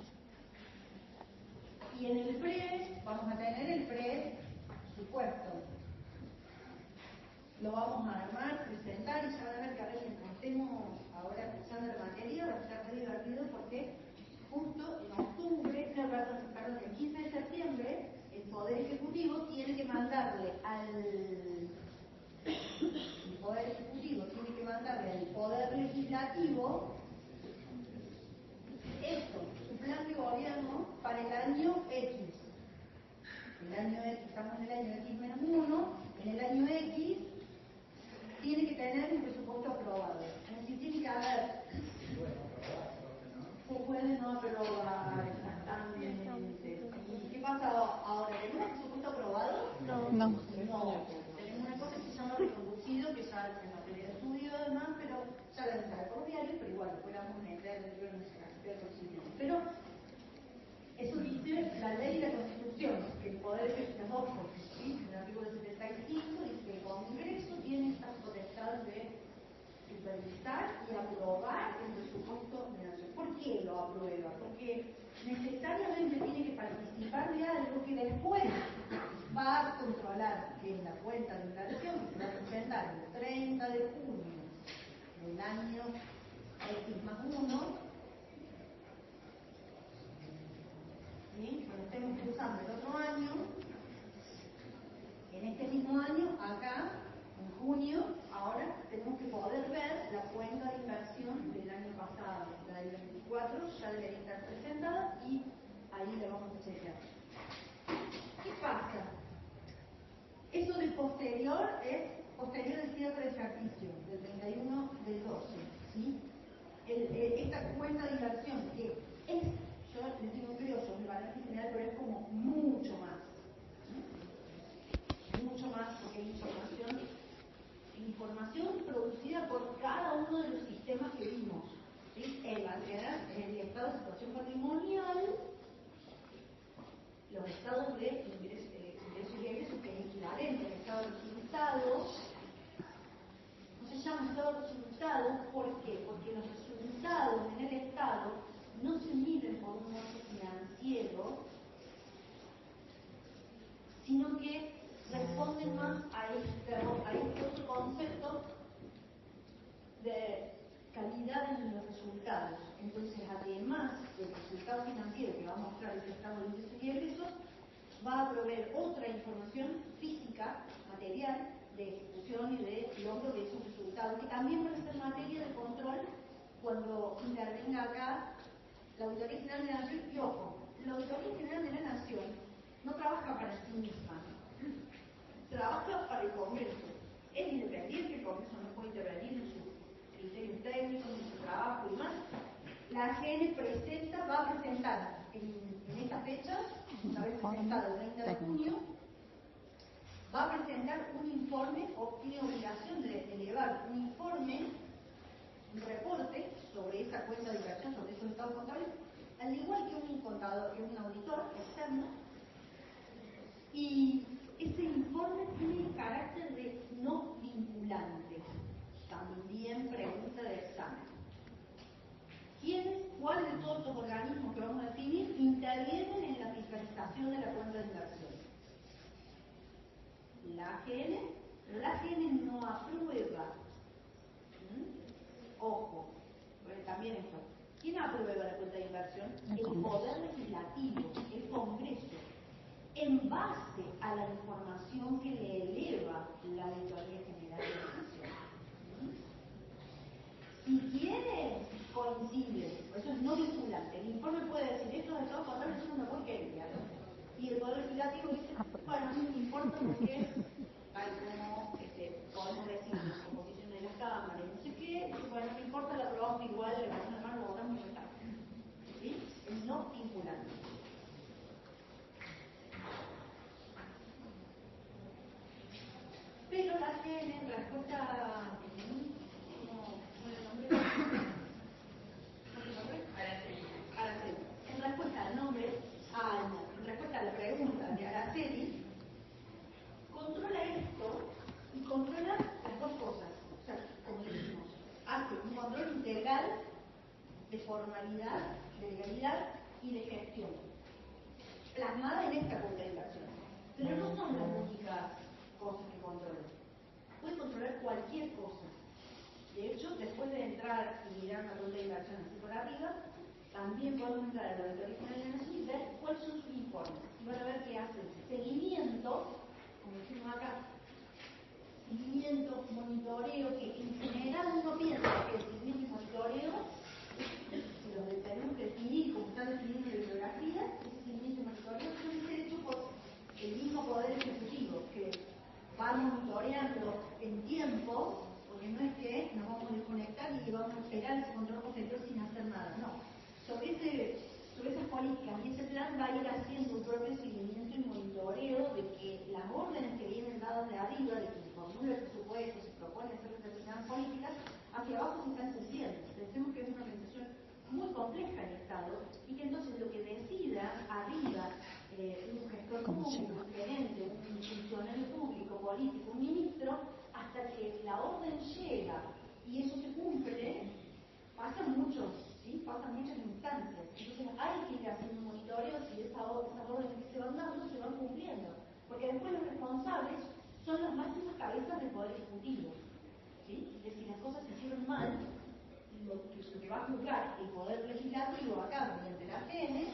Speaker 1: y en el pre vamos a tener el presupuesto. Lo vamos a armar, presentar y ya van a ver que ahora mientras estemos ahora cursando la materia va a estar muy divertido porque justo en octubre, perdón, el 15 de septiembre, el Poder Ejecutivo tiene que mandarle al Poder Legislativo esto, su plan de gobierno para el año X. El año X, estamos en el año X-1, en el año X tiene que tener un presupuesto aprobado. Es decir, tiene que haber. Se puede no aprobar exactamente. ¿Y qué pasa ahora? ¿Tenemos presupuesto aprobado?
Speaker 2: No.
Speaker 1: Tenemos una cosa que se llama reconducido, que ya es en materia de estudio además, pero ya la entrada por diario, pero igual, después la vamos a meter dentro de nuestra carpeta de conocimiento. Pero eso dice la ley y la Constitución, que el poder es las dos cosas, ¿sí? En el artículo 75 dice que el Congreso tiene estas potestades de supervisar y aprobar el presupuesto de la nación. ¿Por qué lo aprueba? Porque necesariamente tiene que participar de algo que después va a controlar, que es la cuenta de inversión que se va a presentar el 30 de junio del año X+1. ¿Sí? Cuando estemos cursando el otro año, en este mismo año, acá, en junio, ahora tenemos que poder ver la cuenta de inversión del año pasado, la del 24, ya debería estar presentada y ahí le vamos a chequear. ¿Qué pasa? Eso de posterior es posterior al cierre de ejercicio, del 31 del 12, ¿sí? Esta cuenta de inversión que es, yo les digo creo, yo el balance general, pero es como mucho más, porque hay información producida por cada uno de los sistemas que vimos, ¿sí? El estado de situación patrimonial, los estados de ingresos y egresos, que es equivalente al estado de resultados. No se llama estado de resultados, ¿por qué? Porque los resultados en el estado no se miden por un modo financiero, sino que responden más a este otro concepto de calidad en los resultados. Entonces, además del resultado financiero que va a mostrar ese estado de ingresos y egresos, va a proveer otra información física, material, de ejecución y de logro de esos resultados, que también van a ser materia de control cuando intervenga acá la Auditoría General de la Nación. Y ojo, la Auditoría General de la Nación no trabaja para el el Congreso es independiente, el Congreso no puede intervenir en sus criterios técnicos, en su trabajo y demás, la AGN va a presentar en esta fecha, una vez presentada el 30 de junio, va a presentar un informe, o tiene obligación de elevar un informe, un reporte sobre esa cuenta de inversión, sobre esos estados contables, al igual que un contador, que un auditor externo, y ese informe tiene carácter de no vinculante, también pregunta de examen. ¿Cuáles de todos estos organismos que vamos a definir intervienen en la fiscalización de la cuenta de inversión? La AGN, pero la AGN no aprueba. Ojo, también esto. ¿Quién aprueba la cuenta de inversión? El Poder Legislativo, el Congreso, en base a la información que le eleva la Auditoría General de la Nación. Si quiere, coincide, eso es no vinculante. El informe puede decir, estos estados contables son una porquería, ¿no? Y el Poder Legislativo dice, bueno, a mí no me importa porque tal como podemos decir las composiciones de las cámaras, no sé qué, bueno, no me importa, la aprobamos igual, le pasamos la mano, lo votamos y ya está. ¿Sí? Es no vinculante. Pero la AGN, en respuesta a... Araceli. En respuesta al nombre, en respuesta a la pregunta de Araceli, controla esto y controla las dos cosas. O sea, como dijimos, hace un control integral de formalidad, de legalidad y de gestión, plasmada en esta cuenta de inversión. Pero no son las únicas cosas que controla. Puede controlar cualquier cosa. De hecho, después de entrar y mirar una cuenta de inversión así por arriba, también podemos entrar a la Auditoría General de la Nación y ver cuáles son sus informes. Y van a ver que hacen seguimiento, como decimos acá, seguimiento, monitoreo, que en general uno piensa que el seguimiento y monitoreo, si los tenemos que definir como está definido en la bibliografía, ese seguimiento y monitoreo suele ser hecho por el mismo Poder Ejecutivo, que va monitoreando en tiempo, porque no es que nos vamos a desconectar y vamos a esperar ese control posterior sin hacer nada, no. Sobre esas políticas y ese plan va a ir haciendo un propio seguimiento y monitoreo de que las órdenes que vienen dadas de arriba, de que se formula el presupuesto, se propone hacer determinadas políticas, hacia abajo se están cumpliendo. Pensemos que es una organización muy compleja el Estado y que entonces lo que decida arriba un gestor público, un gerente, un funcionario público, político, un ministro, hasta que la orden llega y eso se cumple, pasan muchas instancias. Entonces hay que ir haciendo un monitoreo si esas órdenes que se van dando se van cumpliendo. Porque después los responsables son las máximas cabezas del Poder Ejecutivo. ¿Sí? Es decir, las cosas se hicieron mal, lo que va a juzgar el Poder Legislativo acá mediante la AGN,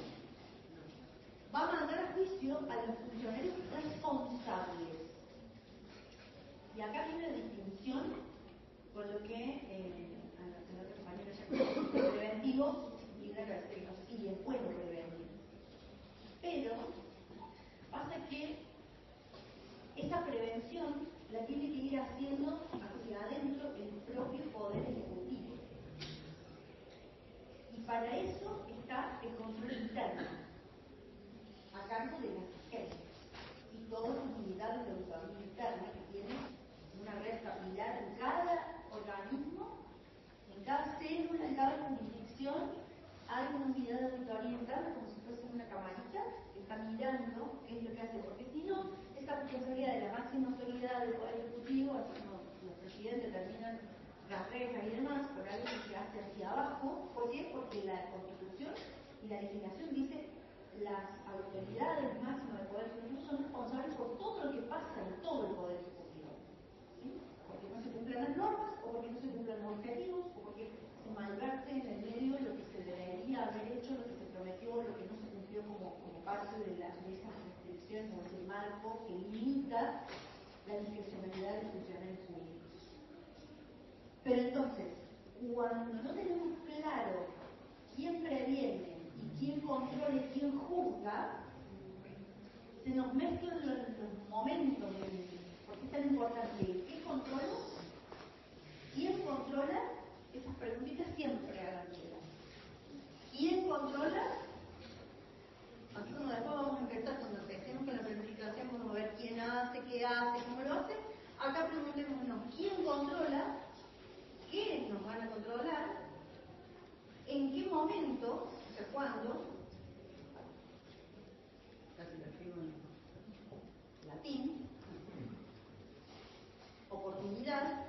Speaker 1: va a mandar a juicio a los funcionarios responsables. Y acá viene la distinción con lo que la otra compañera ya conoce, preventivo y una característica, y es bueno prevenir. Pero pasa que esa prevención la tiene que ir haciendo hacia adentro el propio Poder Ejecutivo. Y para eso está el control interno, a cargo de las fiscales y todas las unidades de auditoría interna que tienen una red capilar en cada organismo, en cada célula, en cada jurisdicción, hay una unidad de auditoría interna como si fuese una camarita que está mirando qué es lo que hace, porque si no, esta responsabilidad de la máxima autoridad del Poder Ejecutivo, así como los presidentes terminan las reglas y demás, por algo que se hace hacia abajo. ¿Por qué? Porque la Constitución y la legislación dice las autoridades máximas del Poder Ejecutivo son responsables por todo lo que pasa en todo el Poder Ejecutivo. ¿Sí? Porque no se cumplen las normas, o porque no se cumplen los objetivos, o porque se malverte en el medio lo que se debería haber hecho, lo que se prometió, lo que no se cumplió como parte de esas restricciones o ese marco que limita la discrecionalidad de los funcionarios públicos. Pero entonces, cuando no tenemos claro quién previene y quién controla y quién juzga, se nos mezclan los momentos ¿Por qué es tan importante? ¿Qué controla? ¿Quién controla? Esas preguntitas siempre hagan llegar. ¿Quién controla? Así como después vamos a empezar, cuando empecemos con la planificación, vamos a ver quién hace, qué hace, cómo lo hace. Acá preguntémonos, ¿quién controla? ¿Qué nos van a controlar? ¿En qué momento? O sea, ¿cuándo? Casi lo escribo en latín. Oportunidad.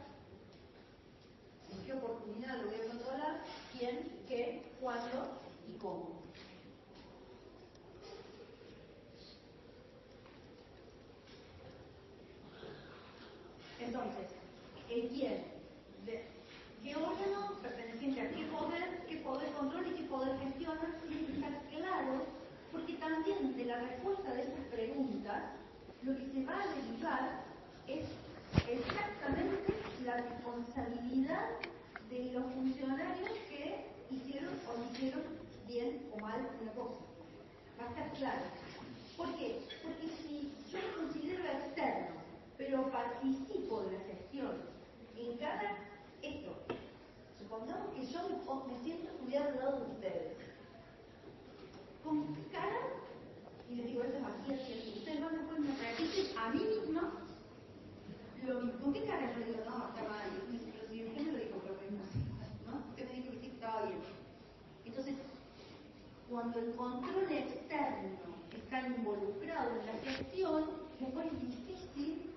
Speaker 1: ¿En qué oportunidad lo voy a controlar? ¿Quién? ¿Qué? ¿Cuándo? ¿Y cómo? Entonces, ¿el quién? ¿Qué órgano perteneciente a qué poder controla y qué poder gestiona? Tiene que estar claro, porque también de la respuesta de esas preguntas, lo que se va a derivar es exactamente la responsabilidad de los funcionarios que hicieron o no hicieron bien o mal una cosa. Va a estar claro. ¿Por qué? Porque si yo me considero externo, pero participo de la gestión en cada esto, supongamos que yo me siento estudiar al lado de ustedes, con cara, y les digo esto es así, así, así, ustedes van después me repiten a mí misma lo mismo. ¿Con qué cara yo le digo, no, está mal? Pero si usted me lo dijo, pero que no, ¿no? Usted me dijo que sí, que estaba bien. Entonces, cuando el control externo está involucrado en la gestión, después es difícil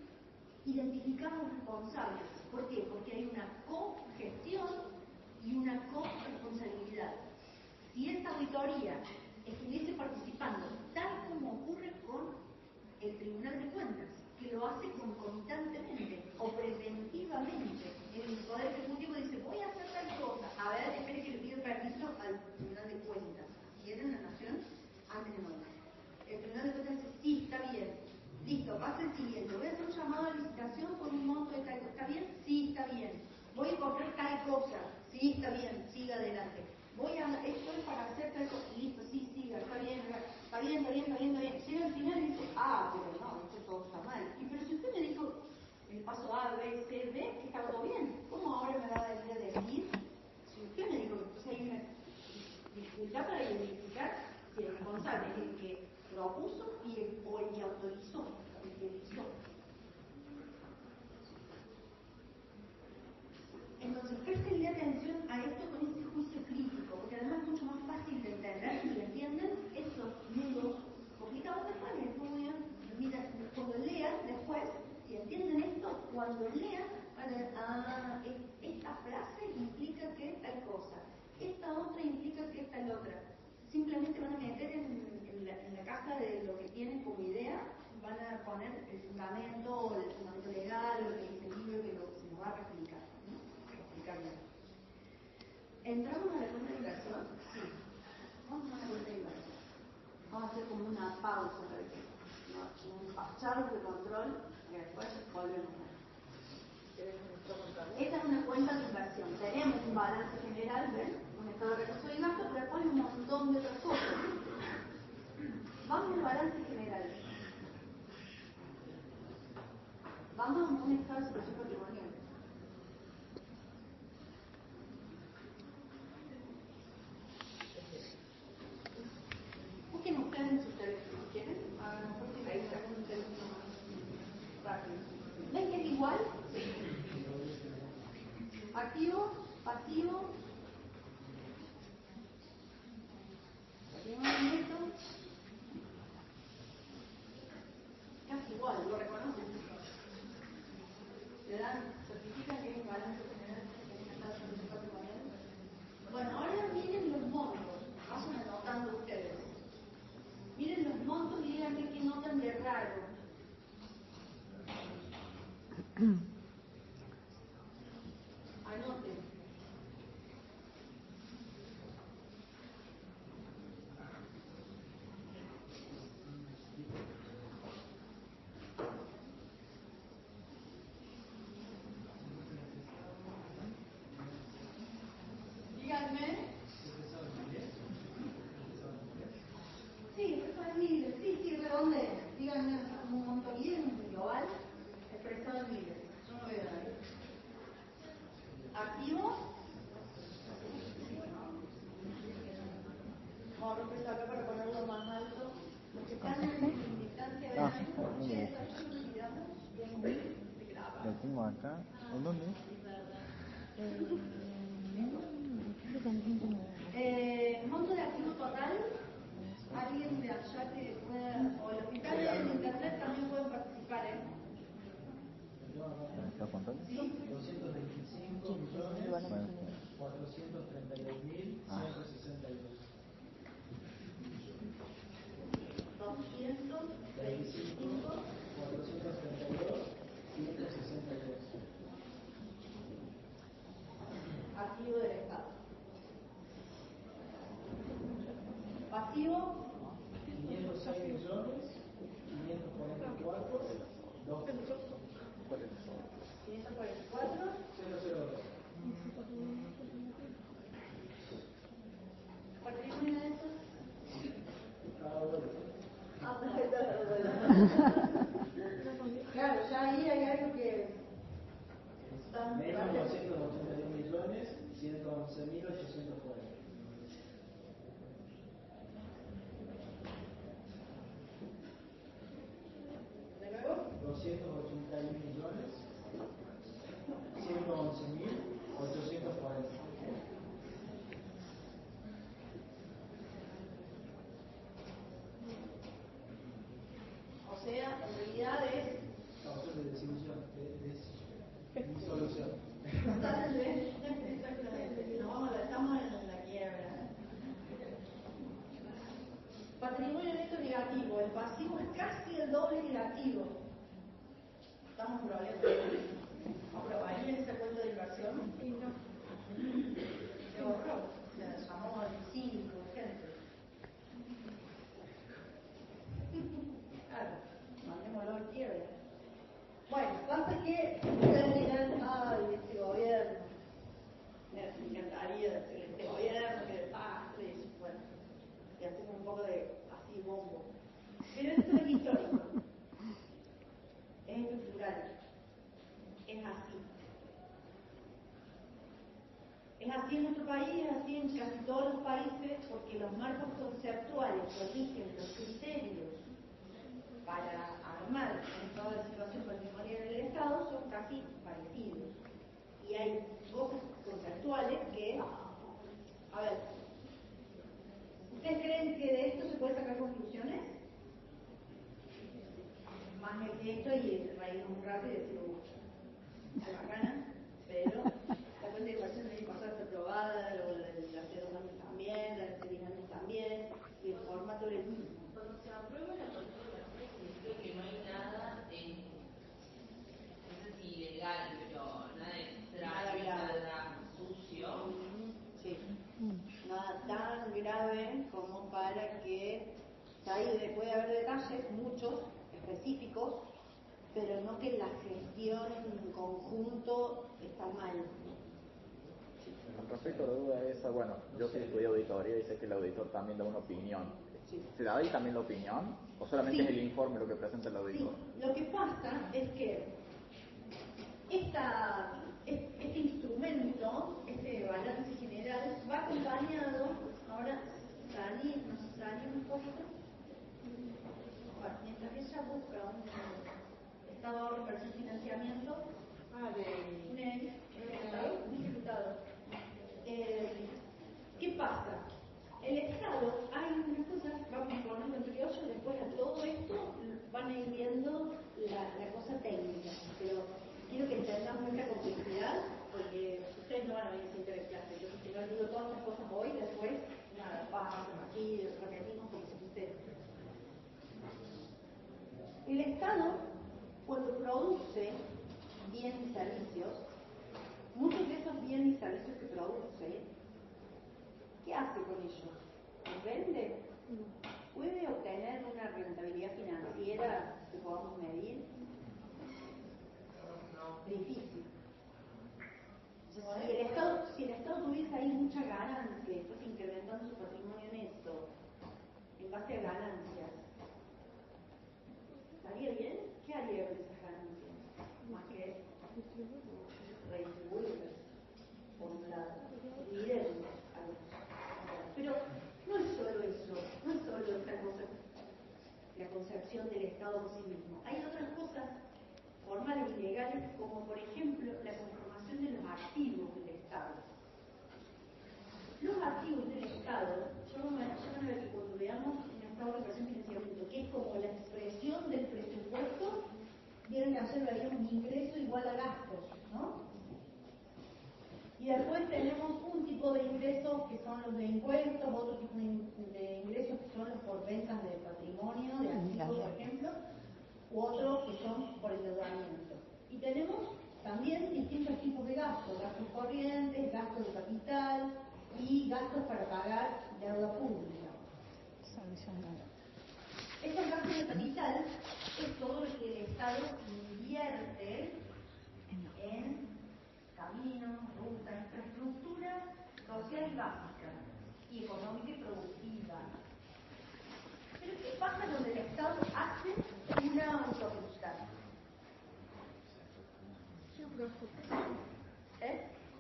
Speaker 1: identificar los responsables. ¿Por qué? Porque hay una cogestión y una corresponsabilidad. Si esta auditoría estuviese participando, tal como ocurre con el Tribunal de Cuentas, que lo hace concomitantemente o preventivamente, el Poder Ejecutivo dice, voy a hacer tal cosa, a ver, espere que le pido permiso al Tribunal de Cuentas. Si era en la Nación, antes de nombrar. El Tribunal de Cuentas dice, sí, está bien. Listo, pasa el siguiente. Voy a hacer un llamado a licitación por un monto de tal cosa. ¿Está bien? Sí, está bien. Voy a comprar tal cosa. Sí, está bien. Siga adelante. Esto es para hacer tal cosa. Listo, sí, siga. Está bien, está bien, está bien, está bien, está bien. Llega al final y dice, pero no, esto todo está mal. Y pero si usted me dijo el paso A, B, C, D, que estaba todo bien, ¿cómo ahora me va a venir a decir? Si usted me dijo que entonces hay una dificultad para identificar si el responsable es el que propuso o el que autorizó, el que hizo. Entonces, prestenle atención a esto con ese juicio crítico, porque además es mucho más fácil de entender si entienden estos nudos complicados después de estudian. Mira, cuando lean después, si entienden esto, cuando lean, van a ver, esta frase implica que tal cosa, esta otra implica que tal otra. Simplemente van a meter en la caja de lo que tienen como idea, van a poner el fundamento legal, o lo que dice el libro que se nos va a replicar. ¿Entramos a la cuenta de inversión? Sí. Vamos a la cuenta de inversión. Vamos a hacer como una pausa para que un charlo de control y después volvemos. Esta es una cuenta de inversión. Tenemos un balance general, ¿ven? Un estado de recursos y gastos, pero después hay un montón de otras cosas. Vamos al balance general. Vamos a un estado de situación patrimonial. Busquen ustedes en sus teléfonos, ¿quieren? A lo mejor si hay algún teléfono más rápido. ¿Ven que es igual? Activo, pasivo, patrimonio neto, casi igual, lo reconocen. Le dan, certifican que es un balance general, que es una tasa de patrimonial. Bueno, ahora miren los montos, vayan anotando ustedes. Miren los montos y díganme qué notan de raro. Anoten. Díganme. Sí, redondeen. Díganme un monto bien global.
Speaker 3: Lo tengo acá. ¿En dónde?
Speaker 1: Monto de activo total. Alguien de allá que pueda, o los que están en internet también pueden participar,
Speaker 3: ¿Estás contando?
Speaker 1: ¿Sí?
Speaker 6: 225.432.162.
Speaker 1: 225.432.162. Activo del Estado. Pasivo. 544. ¿Patrimonio de estos? Claro, ya ahí hay algo que está
Speaker 6: Menos 281.111.840.
Speaker 1: ¿De nuevo?
Speaker 6: 281.111.840.
Speaker 1: O sea, en realidad es
Speaker 6: Causas de disolución. Disolución.
Speaker 1: exactamente. Estamos en la quiebra. Patrimonio neto negativo. El pasivo es casi el doble negativo. Estamos en problemas. ¿Aprobarían ese cuento de inversión? Sí, no. Se borró. O sea, llamó al 5 gente. Claro, mandémoslo al quiebra. Bueno, pasa que ustedes dirán, ay, este gobierno, me encantaría decirle este gobierno que desastre, bueno, y hacemos un poco de así bombo. Pero esto es histórico, es estructural, es así. Es así en nuestro país, es así en casi todos los países, porque los marcos conceptuales que eligen los criterios para armar toda la situación patrimonial del Estado son casi parecidos. Y hay cosas conceptuales que, a ver, ¿ustedes creen que de esto se puede sacar conclusiones? Más que esto y reírnos un rato y decir, es bacana, pero la cuenta de inversión tiene que pasar a ser aprobada, las de 2 años también, las de 10 años también, y el formato es el mismo.
Speaker 5: Cuando se aprueba la consulta, significa que no hay nada de, no sé si ilegal, pero nada extraño, nada sucio.
Speaker 1: Sí. Nada tan grave como para que ahí puede haber detalles, muchos, específicos, pero no que la gestión en conjunto está mal.
Speaker 3: Con respecto a la duda esa, bueno, yo sí estudié auditoría y sé que el auditor también da una opinión.
Speaker 1: Sí.
Speaker 3: ¿Se da ahí también la opinión? ¿O solamente es el informe lo que presenta el auditor?
Speaker 1: Sí. Lo que pasa es que este instrumento, este balance general, va acompañado, ahora salimos un poquito, bueno, mientras ella busca un estado de ahorro, inversión y financiamiento, un ejecutado. ¿Qué pasa? El Estado, hay unas cosas, vamos a ponerlo en criollo, después a todo esto van a ir viendo la cosa técnica, pero quiero que entendamos esta complejidad, porque ustedes no van a venir sin tener clase. Yo si no digo todas las cosas hoy, después, nada, pasan aquí, repetimos como si ustedes. El Estado, cuando produce bienes y servicios, muchos de esos bienes y servicios que produce, ¿qué hace con ellos? ¿Los vende? ¿Puede obtener una rentabilidad financiera que podamos medir? Difícil. Si el Estado tuviese ahí mucha ganancia y fuese incrementando su patrimonio neto en base a ganancias, ¿estaría bien? ¿Qué haría con esas ganancias? Más que redistribuirlas por un lado, dividendos. Pero no es solo eso, no es solo esta cosa, la concepción del Estado en sí mismo. Hay otras cosas formales y legales como tuvieran que hacer un ingreso igual a gastos, ¿no? Y después tenemos un tipo de ingresos que son los de impuestos, otro tipo de ingresos que son los por ventas de patrimonio, de activos, por ejemplo, u otros que son por endeudamiento. Y tenemos también distintos tipos de gastos: gastos corrientes, gastos de capital y gastos para pagar deuda pública. Estos gastos de capital es todo lo que el Estado invierte en caminos, rutas, infraestructura social y básica, y económica y productiva. Pero ¿qué pasa donde el Estado hace una autopista?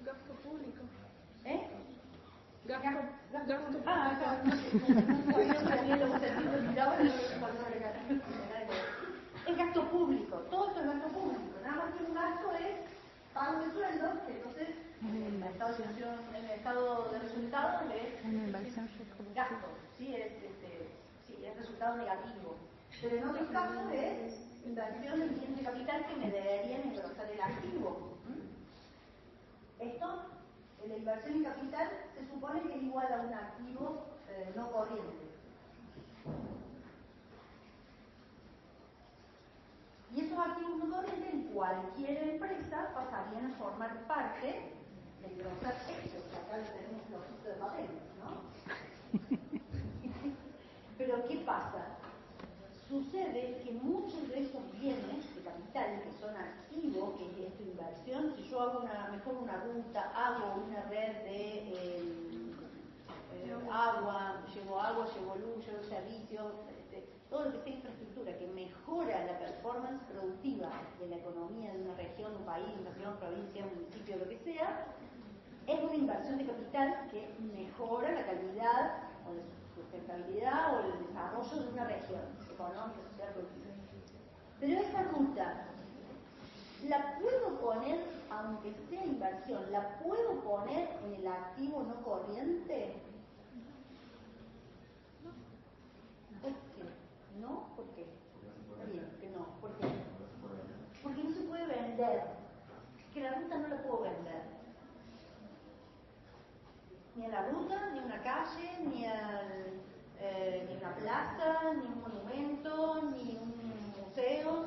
Speaker 7: Gasto público.
Speaker 1: Gasto. Acá. Es gasto público, todo esto es gasto público. Nada más que un gasto es pago de sueldos, que entonces en el estado de resultados es gasto, ¿sí? Es resultado negativo. Pero en otros casos es inversión en bienes de capital que me deberían engrosar el activo. Esto, la inversión en capital, se supone que es igual a un activo no corriente. Y esos activos no corrientes en cualquier empresa pasarían a formar parte del engrosar esto, que acá lo tenemos flojito de papel, ¿no? Pero ¿qué pasa? Sucede que muchos de esos bienes de capital que son activos, que es esta inversión, si yo hago mejor una ruta, hago una red de agua, llevo luz, llevo servicios, todo lo que sea infraestructura que mejora la performance productiva de la economía de una región, un país, una nación, provincia, municipio, lo que sea, es una inversión de capital que mejora la calidad o la sustentabilidad o el desarrollo de una región económica, social, productiva. Pero esa ruta, ¿la puedo poner, aunque sea inversión, la puedo poner en el activo no corriente? ¿Por qué? ¿No? ¿Por qué? Bien, que no. ¿Por qué? Porque no se puede vender. Que la ruta no la puedo vender. Ni a la ruta, ni a una calle, ni una plaza, ni un monumento, ni un museo,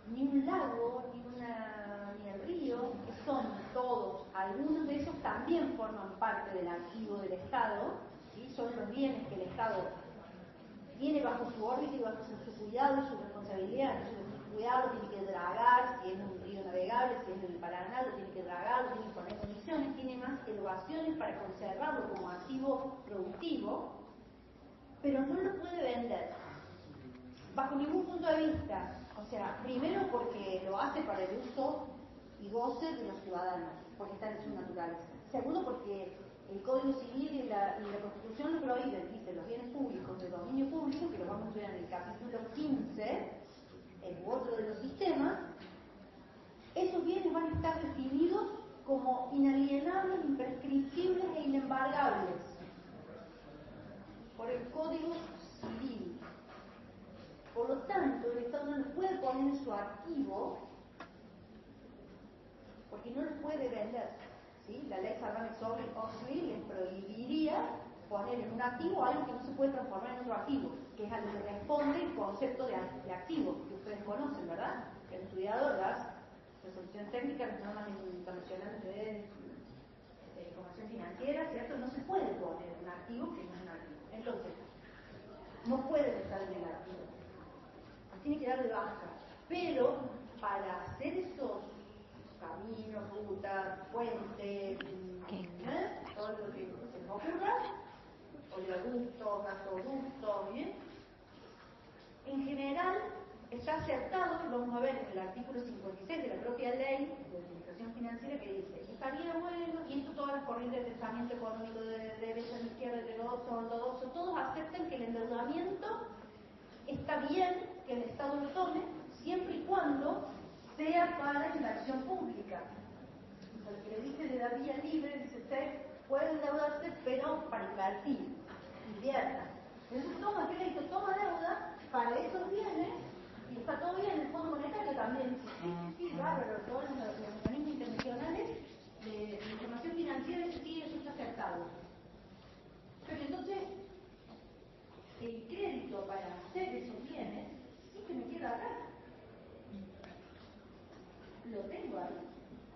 Speaker 1: ni un lago, ni el río, que son todos, algunos de esos también forman parte del activo del Estado, ¿sí? Son los bienes que el Estado tiene bajo su órbita y bajo su cuidado y su responsabilidad. Su cuidado lo tiene que dragar, si es un río navegable, si es el Paraná, lo tiene que dragar, lo tiene que poner condiciones, tiene más elevaciones para conservarlo como activo productivo, pero no lo puede vender bajo ningún punto de vista. O sea, primero porque lo hace para el uso y goce de los ciudadanos, porque está en su naturaleza. Segundo porque el Código Civil y la Constitución lo prohíben, dice los bienes públicos de dominio público, que lo vamos a ver en el capítulo 15, u otro de los sistemas. Esos bienes van a estar definidos como inalienables, imprescriptibles e inembargables por el Código Civil. Por lo tanto, el Estado no los puede poner en su activo porque no los puede vender, ¿sí? La ley Sarbanes-Oxley les prohibiría poner en un activo algo que no se puede transformar en otro activo, que es a lo que responde el concepto de activo, que ustedes conocen, ¿verdad? Que han estudiado las resoluciones técnicas, las normas internacionales de información financiera, ¿cierto? No se puede poner un activo que no es un activo. Entonces, no puede estar en el activo. Tiene que dar de baja. Pero para hacer esos caminos, rutas, puentes, todo lo que se les ocurra, oleoductos, gasoductos, ¿bien? En general está acertado, y vamos a ver en el artículo 56 de la propia ley de administración financiera, que dice, estaría bueno, y esto todas las corrientes de pensamiento económico de derecha, de izquierda, de ortodoxo, todos aceptan que el endeudamiento está bien que el Estado lo tome, siempre y cuando sea para inversión pública. Lo que le dice de la vía libre, dice, usted puede endeudarse, pero para invertir, invierta. Entonces toma crédito, toma deuda para esos bienes, y está todo lo tengo ahí.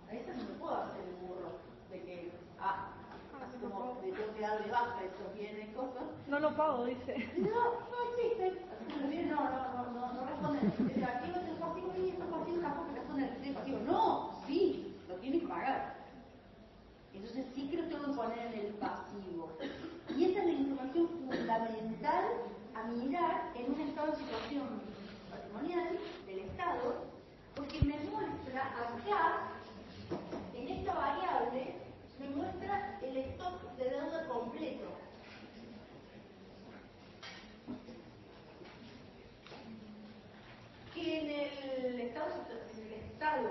Speaker 1: A esa no me puedo hacer el burro de que, así como le tengo que dar de baja estos bienes y cosas.
Speaker 7: No lo pago, dice.
Speaker 1: No existen. Los bienes no responden. Este activo es el pasivo y estos pasivos tampoco responden al criterio pasivo. No, sí, lo tienes que pagar. Entonces sí que lo tengo que poner en el pasivo. Y esta es la información fundamental a mirar en un estado de situación patrimonial del Estado, porque me muestra acá, en esta variable, me muestra el stock de deuda completo. Que en el Estado,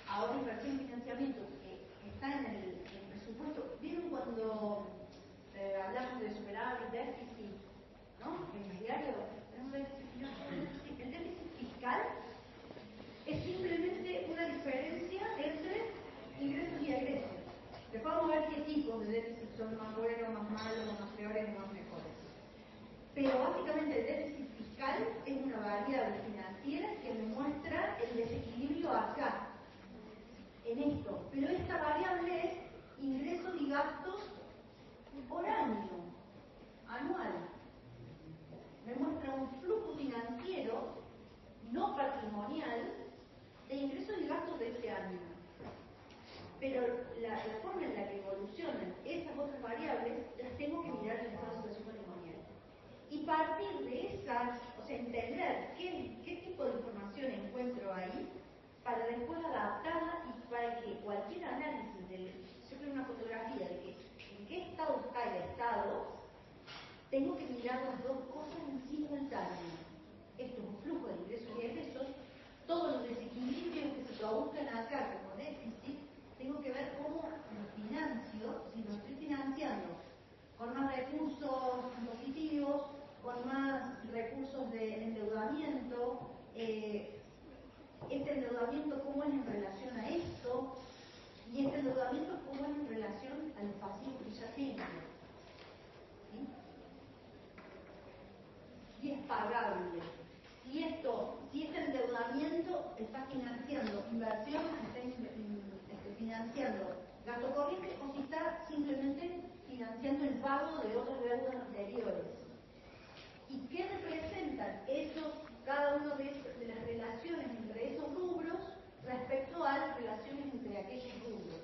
Speaker 1: ahora inversión y financiamiento, que está en el presupuesto, ¿vieron cuando hablamos de superávit, déficit, ¿no? En el diario, el déficit fiscal es simplemente una diferencia entre ingresos y egresos. Después vamos a ver qué tipos de déficit son más buenos, más malos, más peores o más mejores. Pero básicamente el déficit fiscal es una variable financiera que me muestra el desequilibrio acá, en esto. Pero esta variable es ingresos y gastos por año, anual. Me muestra un flujo financiero no patrimonial de ingresos y gastos de ese año. Pero la forma en la que evolucionan esas otras variables las tengo que mirar en el estado de situación patrimonial. Y partir de esas, o sea, entender qué tipo de información encuentro ahí para después adaptarla y para que cualquier análisis yo creo una fotografía de que en qué estado está el Estado, tengo que mirar las dos cosas en simultáneo. Esto es un flujo de ingresos y egresos, todos los desequilibrios que se produzcan acá como déficit, tengo que ver cómo lo financio, si lo estoy financiando con más recursos positivos, con más recursos de endeudamiento, este endeudamiento cómo es en relación a esto, y este endeudamiento cómo es en relación al pasivo que ya tengo. ¿Sí? Si es pagable, si este endeudamiento está financiando inversión, está financiando gasto corriente, o si está simplemente financiando el pago de otras deudas anteriores. ¿Y qué representan cada uno de las relaciones entre esos rubros respecto a las relaciones entre aquellos rubros?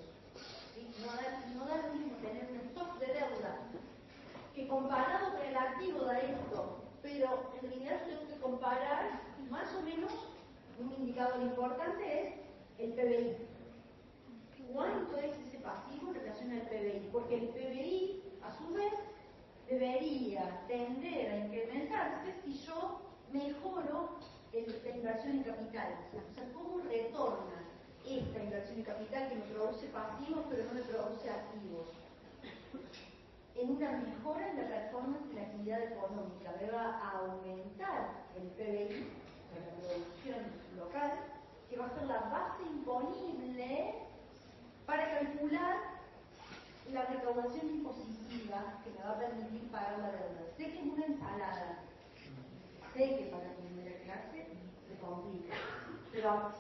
Speaker 1: ¿Sí? No da lo mismo tener un stock de deuda que comparado con el activo da esto, pero en realidad tengo que comparar más o menos, un indicador importante es el PBI. ¿Cuánto es ese pasivo en relación al PBI? Porque el PBI, a su vez, debería tender a incrementarse si yo mejoro la inversión en capital. O sea, ¿cómo retorna esta inversión en capital que me produce pasivos pero no me produce activos? En una mejora en la performance de la actividad económica. Me va a aumentar el PBI, la producción local, que va a ser la base imponible para calcular la recaudación impositiva que me va a permitir pagar la deuda. Sé que es una ensalada, sé que para la primera clase se complica, pero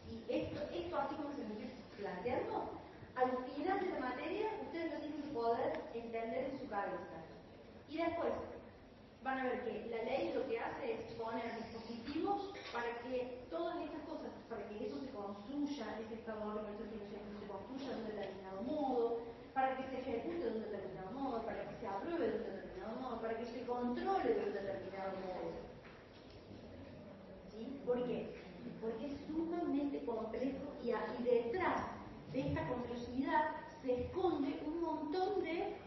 Speaker 1: si esto así como se me estoy planteando, al final de la materia ustedes lo tienen que poder entender en su cabeza. Y después van a ver que la ley lo que hace es poner dispositivos para que todas estas cosas, para que eso se construya, ese estado de organización se construya de un determinado modo, para que se ejecute de un determinado modo, para que se apruebe de un determinado modo, para que se controle de un determinado modo. ¿Sí? ¿Por qué? Porque es sumamente complejo y detrás de esta complejidad se esconde un montón de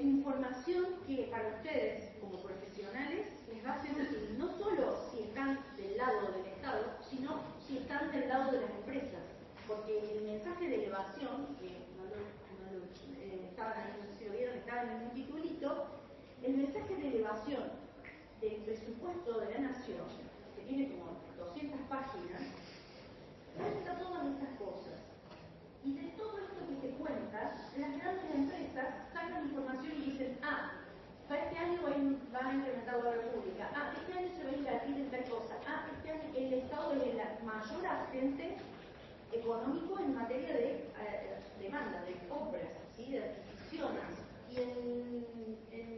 Speaker 1: información que para ustedes como profesionales les va a ser útil, no solo si están del lado del Estado, sino si están del lado de las empresas, porque el mensaje de elevación, que estaban ahí, no sé si lo vieron, estaba en un titulito, el mensaje de elevación del presupuesto de la Nación, que tiene como 200 páginas, cuenta todas estas cosas. Y de todo esto que se cuenta, las grandes empresas sacan información y dicen, para este año va a incrementar la obra pública, este año se va a invertir en tal cosa, este año el Estado es el mayor agente económico en materia de demanda, de compras, ¿sí? De adquisiciones. Y en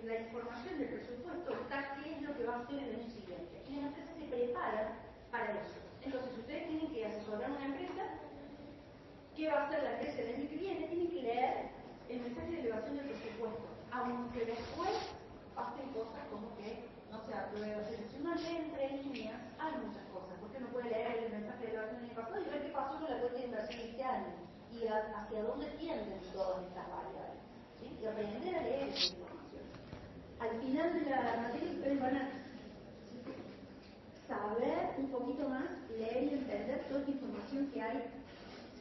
Speaker 1: la información del presupuesto está qué es lo que va a hacer el año siguiente. Y las empresas se preparan para eso. Entonces, ustedes tienen que asesorar a una empresa, qué va a hacer la empresa el año que viene, tienen que leer el mensaje de elevación del presupuesto, aunque después pasen cosas como que no se aprueba. Uno lee entre líneas, hay muchas cosas, porque uno puede leer el mensaje de elevación del año pasado y ver qué pasó con la cuenta de inversión de este año y hacia dónde tienden todas estas variables, ¿sí? Y aprender a leer esa información. Al final de la materia ustedes van a saber un poquito más, leer y entender toda esta información que hay,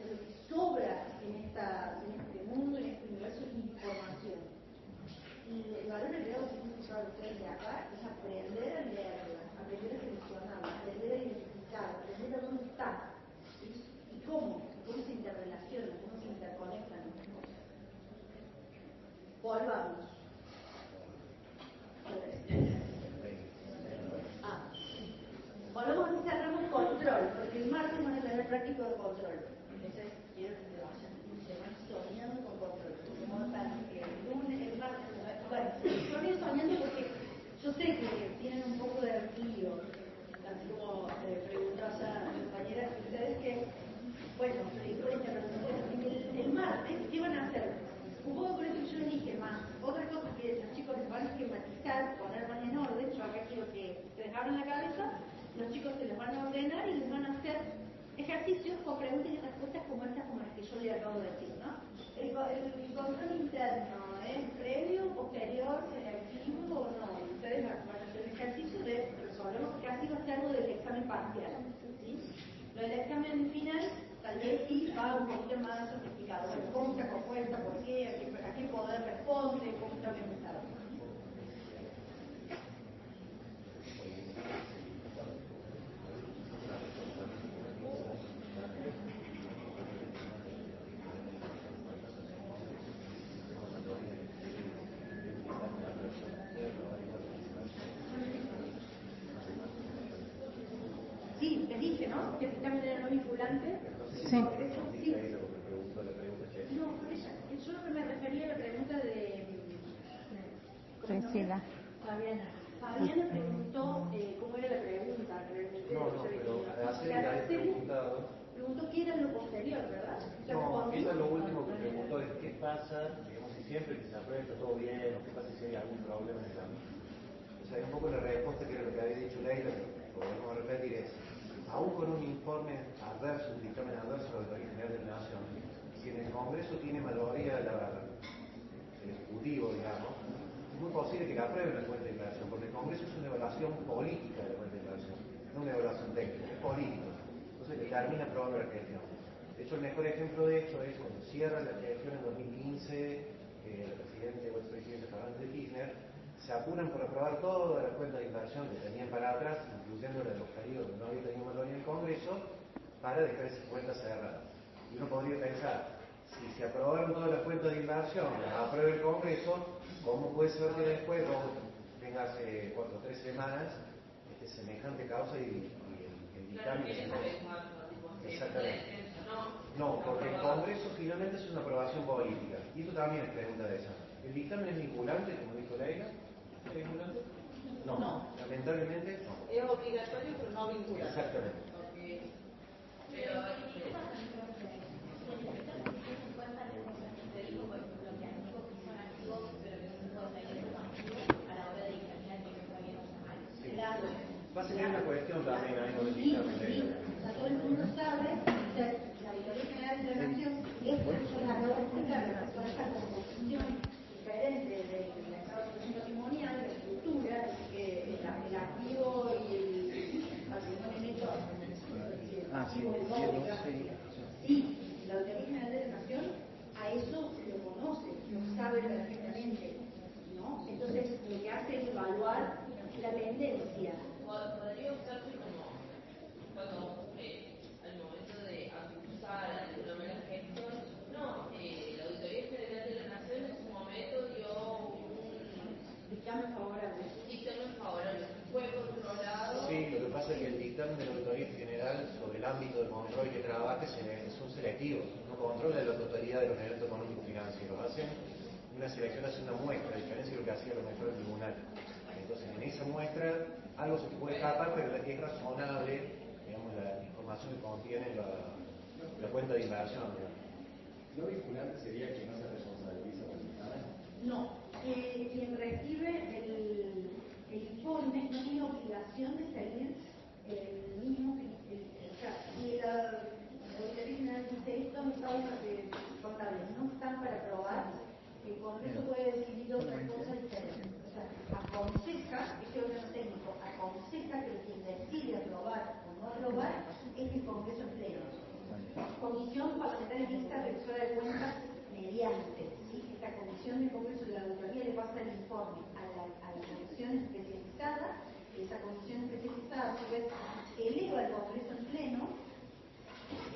Speaker 1: lo que sobra en este mundo, en este universo de información. Y el valor agregado que tienen que usar ustedes de acá es aprender a leerla, aprender a seleccionarla, aprender a identificar, aprender a dónde está, ¿sí? Y cómo se interrelacionan, cómo se interconectan las cosas. Volvamos. Volvamos a cerramos control, porque el martes van a tener práctico de control. Entonces, quiero que se van soñando con control. Como el lunes, el martes, bueno, yo voy soñando porque yo sé que tienen un poco de lío, así como preguntó allá la compañera de ustedes que, bueno, se dijo la interpretación. El martes, ¿qué van a hacer? Un poco por eso yo les dije más. Otra cosa que los chicos les van a esquematizar, poner más en orden, yo acá quiero que les abran la cabeza. Los chicos se les van a ordenar y les van a hacer ejercicios con preguntas y respuestas como estas, como las que yo les acabo de decir, ¿no? El control interno es previo, posterior, selectivo o no. Ustedes van a hacer el ejercicio de resolverlo porque así va a ser lo del examen parcial, ¿sí? Lo del examen final tal vez sí va un poquito más sofisticado. Bueno, ¿cómo se compuesta? ¿Por qué? ¿A qué poder responde? ¿Cómo está organizado? Sí, te dije, ¿no? Que el examen era no vinculante.
Speaker 2: Sí.
Speaker 1: No, por eso, yo me refería a la pregunta de...
Speaker 2: Priscila.
Speaker 1: Fabiana. Fabiana preguntó cómo era la pregunta. Preguntó qué era lo posterior, ¿verdad?
Speaker 8: No, ella lo último que preguntó es qué pasa, digamos, si siempre que se aprueba está todo bien, o qué pasa si hay algún problema en el camino. O sea, un poco la respuesta que era lo que había dicho Leila, que podemos repetir es, aún con un informe adverso, un dictamen adverso a la Auditoría General de la Nación, si en el Congreso tiene mayoría el Ejecutivo, digamos, es muy posible que la aprueben la cuenta de declaración, porque el Congreso es una evaluación política de la cuenta de declaración, no una evaluación técnica, es política. Entonces determina aprobando la gestión. De hecho, el mejor ejemplo de esto es cuando cierra la gestión en 2015, el presidente o expresidente Fernández de Kirchner, se apuran por aprobar todas las cuentas de inversión que tenían para atrás, incluyendo la de los periodos que no había tenido mayoría en el Congreso, para dejar esas cuentas cerradas. Y uno podría pensar, si se aprobaron todas las cuentas de inversión, las aprueba el Congreso, ¿cómo puede ser que después tengas 4 o 3 semanas semejante causa y el dictamen que se exactamente? No, porque el Congreso finalmente es una aprobación política. Y esto también es pregunta de esa. ¿El dictamen es vinculante, como dijo Leila? ¿Es vinculante? No. Lamentablemente no.
Speaker 5: Es obligatorio, pero no vinculante.
Speaker 8: Exactamente.
Speaker 5: Okay.
Speaker 8: Va a ser una cuestión también ahí con el dictamen de ella.
Speaker 1: O sea, todo el mundo sabe que la Auditoría General de la Nación es, por eso les acabo de explicar, con esta composición diferente del estado de situación patrimonial, de estructura, que el activo y el patrimonio neto, el activo del doble. Sí, la Auditoría General de la Nación a eso lo conoce, lo sabe perfectamente, ¿no? Entonces, lo que hace es evaluar la tendencia.
Speaker 5: Podría usarse como cuando al momento de acusar alguna mala gestión, no, la Auditoría General de la Nación en su momento dio un
Speaker 1: dictamen favorable.
Speaker 5: Fue controlado.
Speaker 8: Sí, lo que pasa es que el dictamen de la Auditoría General sobre el ámbito del control que trabaja son selectivos, no controlan la totalidad de los eventos económicos financieros, hacen una selección, hacen una muestra, a diferencia de lo que hacía lo mejor el tribunal. Entonces, en esa muestra, algo se te puede escapar, pero es razonable, digamos, la información que contiene la cuenta de inversión.
Speaker 9: ¿Lo vinculante sería que no se responsabiliza por el dictamen?
Speaker 1: No, quien recibe el informe no tiene obligación de seguir el mismo que o sea, si la Auditoría General dice estos estados contables no están para aprobar, el Congreso puede decidir otra cosa diferente. O sea, aconseja, este órgano técnico aconseja que quien decide aprobar o no aprobar es el Congreso en pleno. Comisión Parlamentaria Mixta Revisora de Cuentas mediante, ¿sí? Esta comisión del Congreso de la Auditoría le pasa el informe a la comisión especializada, esa comisión especializada a su vez eleva al Congreso en pleno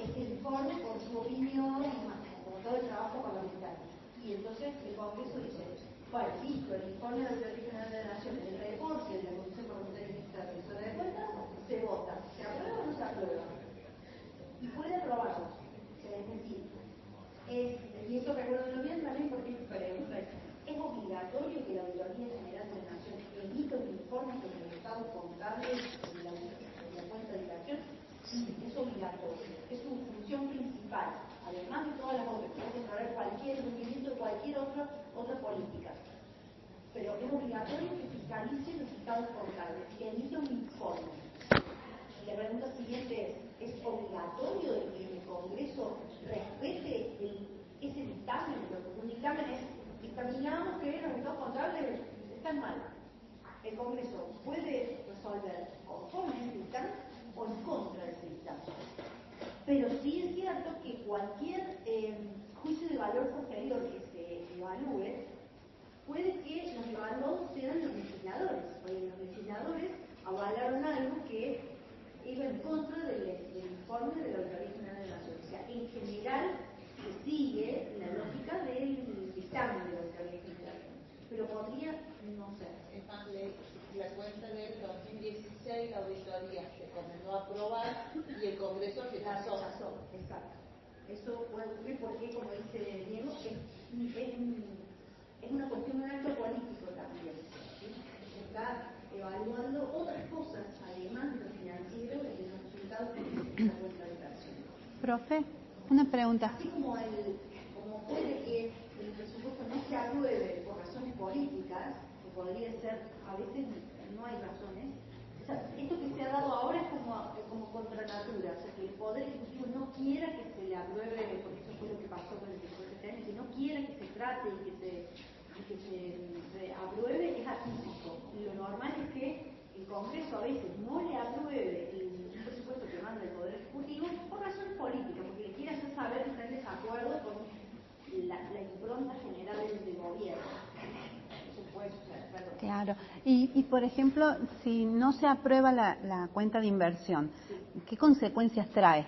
Speaker 1: este informe con su opinión y más, como todo el trabajo parlamentario. Y entonces el Congreso dice, bueno, visto el informe de la Auditoría General de la Nación, el reporte de la Comisión Parlamentaria Mixta Revisora de Cuentas, se vota. ¿Se aprueba o no se aprueba? Y puede aprobarlo. Es decir, y esto recuerdo bien también porque pregunta ¿es obligatorio que la Auditoría General de la Nación emita un informe sobre el estado contable de la cuenta de inversión? Sí, es obligatorio. Es su función principal, además de todas las otras, puede controlar cualquier movimiento de cualquier otra política. Pero es obligatorio que fiscalice los estados contables, que emita un informe. Y la pregunta siguiente es obligatorio de que el Congreso respete ese dictamen, porque un dictamen es, dictaminamos que los estados contables están mal. El Congreso puede resolver conforme a ese dictamen o en contra de ese dictamen. Pero sí es cierto que cualquier juicio de valor posterior que se evalúe, puede que los evaluados sean los legisladores, porque los legisladores avalaron algo que iba en contra del informe de la Auditoría General de la Nación. O sea, en general se sigue la lógica del dictamen de la Auditoría General. Pero podría no ser.
Speaker 10: Es más, la cuenta del 2016 la auditoría recomendó aprobar y el Congreso rechazó.
Speaker 1: Exacto. Eso puede ocurrir porque, como dice Diego, es una cuestión de un acto político también. ¿Sí? Está evaluando otras cosas, además de lo financiero y de los resultados que tiene la cuenta de inversión.
Speaker 2: Profe, una pregunta.
Speaker 1: Así como puede que el presupuesto no se apruebe por razones políticas, que podría ser, a veces no hay razones, o sea, esto que se ha dado ahora es como contra natura, o sea, que el Poder Ejecutivo no quiera que se le apruebe, porque eso fue lo que pasó con el presupuesto este año, que no quiera que se trate y que se apruebe, es atípico. Lo normal es que el Congreso a veces no le apruebe el presupuesto que manda el Poder Ejecutivo por razones políticas, porque le quiere hacer saber que está en desacuerdo con la impronta general del gobierno. Eso puede suceder, perdón.
Speaker 2: Claro. Y por ejemplo, si no se aprueba la cuenta de inversión, sí, ¿qué consecuencias trae?